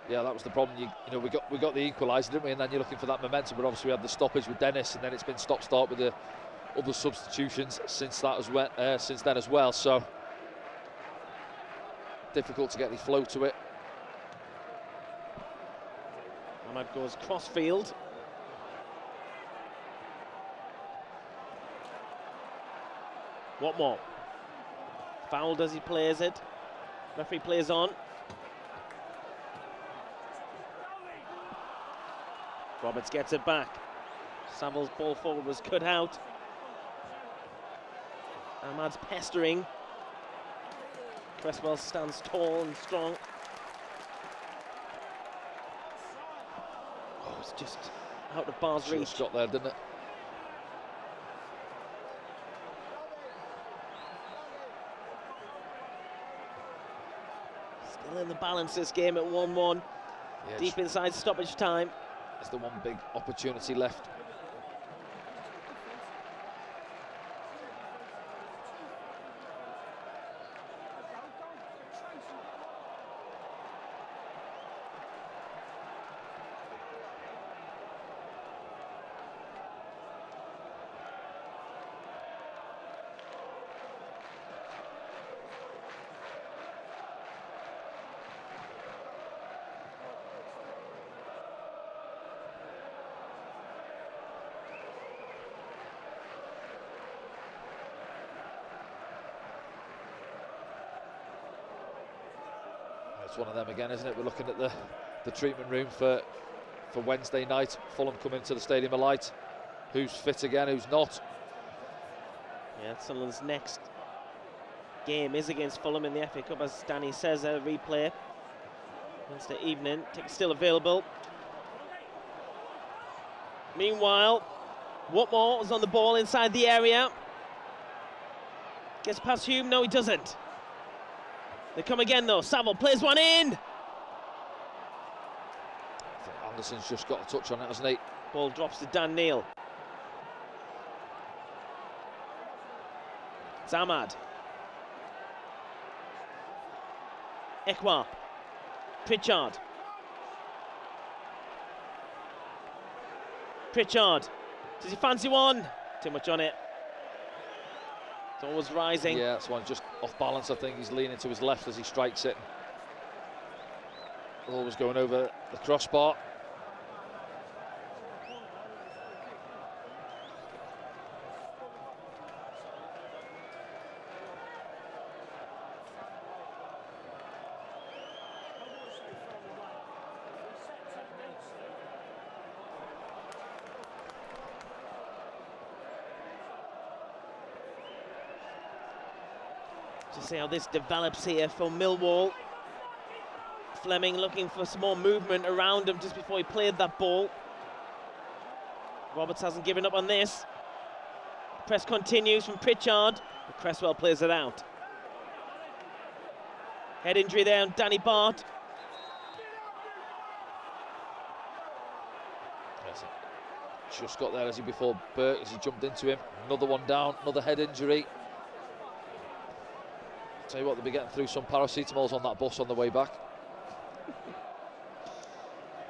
Yeah, that was the problem. You know, we got the equaliser, didn't we? And then you're looking for that momentum, but obviously we had the stoppage with Dennis, and then it's been stop-start with the other substitutions since then as well. So difficult to get the flow to it. Ahmad goes cross-field. What more? Fouled as he plays it. Referee plays on. Roberts gets it back. Saville's ball forward was cut out. Ahmad's pestering. Cresswell stands tall and strong. Oh, it's just out of Bar's reach. Got there, didn't it? Still in the balance this game at 1-1. Yes. Deep inside stoppage time. There's the one big opportunity left. It's one of them again, isn't it? We're looking at the treatment room for Wednesday night. Fulham coming to the Stadium of Light. Who's fit again, who's not? Yeah, Sunderland's next game is against Fulham in the FA Cup, as Danny says, a replay Wednesday evening. Tickets still available. Meanwhile, Watmore is on the ball inside the area. Gets past Hume, no he doesn't. They come again though, Saville plays one in. Anderson's just got a touch on it, hasn't he? Ball drops to Dan Neil. Zamad. Ekwa. Pritchard. Pritchard. Does he fancy one? Too much on it. It's always rising. Yeah, that's one just off balance. I think he's leaning to his left as he strikes it. Always going over the crossbar. To see how this develops here for Millwall. Fleming looking for some more movement around him just before he played that ball. Roberts hasn't given up on this. Press continues from Pritchard, but Cresswell plays it out. Head injury there on Danny Bart. Just got there as he before Burke as he jumped into him. Another one down, another head injury. Tell you what, they'll be getting through some paracetamols on that bus on the way back.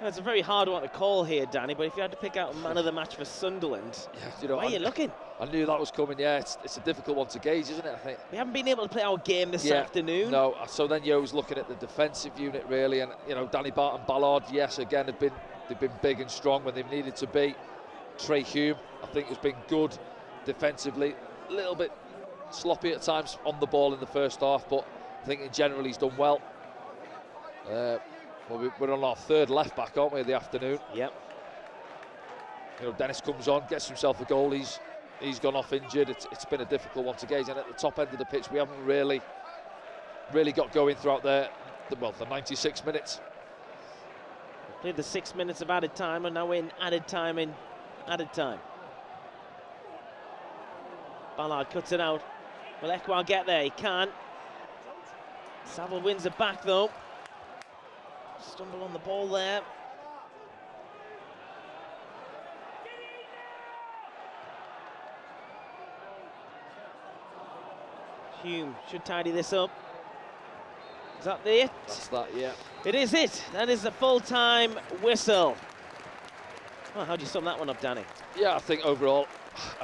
It's a very hard one to call here, Danny, but if you had to pick out a man of the match for Sunderland, yeah, where are you looking? I knew that was coming, yeah. It's a difficult one to gauge, isn't it, I think? We haven't been able to play our game this afternoon. No, so then you're always looking at the defensive unit, really, and, you know, Danny Bart and Ballard, yes, again, they've been big and strong when they've needed to be. Trey Hume, I think, has been good defensively. A little bit sloppy at times on the ball in the first half, but I think in general he's done well. Well, we're on our third left back, aren't we, of the afternoon? Yep. You know, Dennis comes on, gets himself a goal. He's gone off injured. It's been a difficult one to gauge, and at the top end of the pitch, we haven't really got going throughout the 96 minutes. We played the 6 minutes of added time, and now we're in added time. Ballard cuts it out. Will Ekwa get there? He can't. Saville wins it back though. Stumble on the ball there. Hume should tidy this up. Is that it? That's that, yeah. It is it. That is the full-time whistle. Well, how do you sum that one up, Danny? Yeah, I think overall,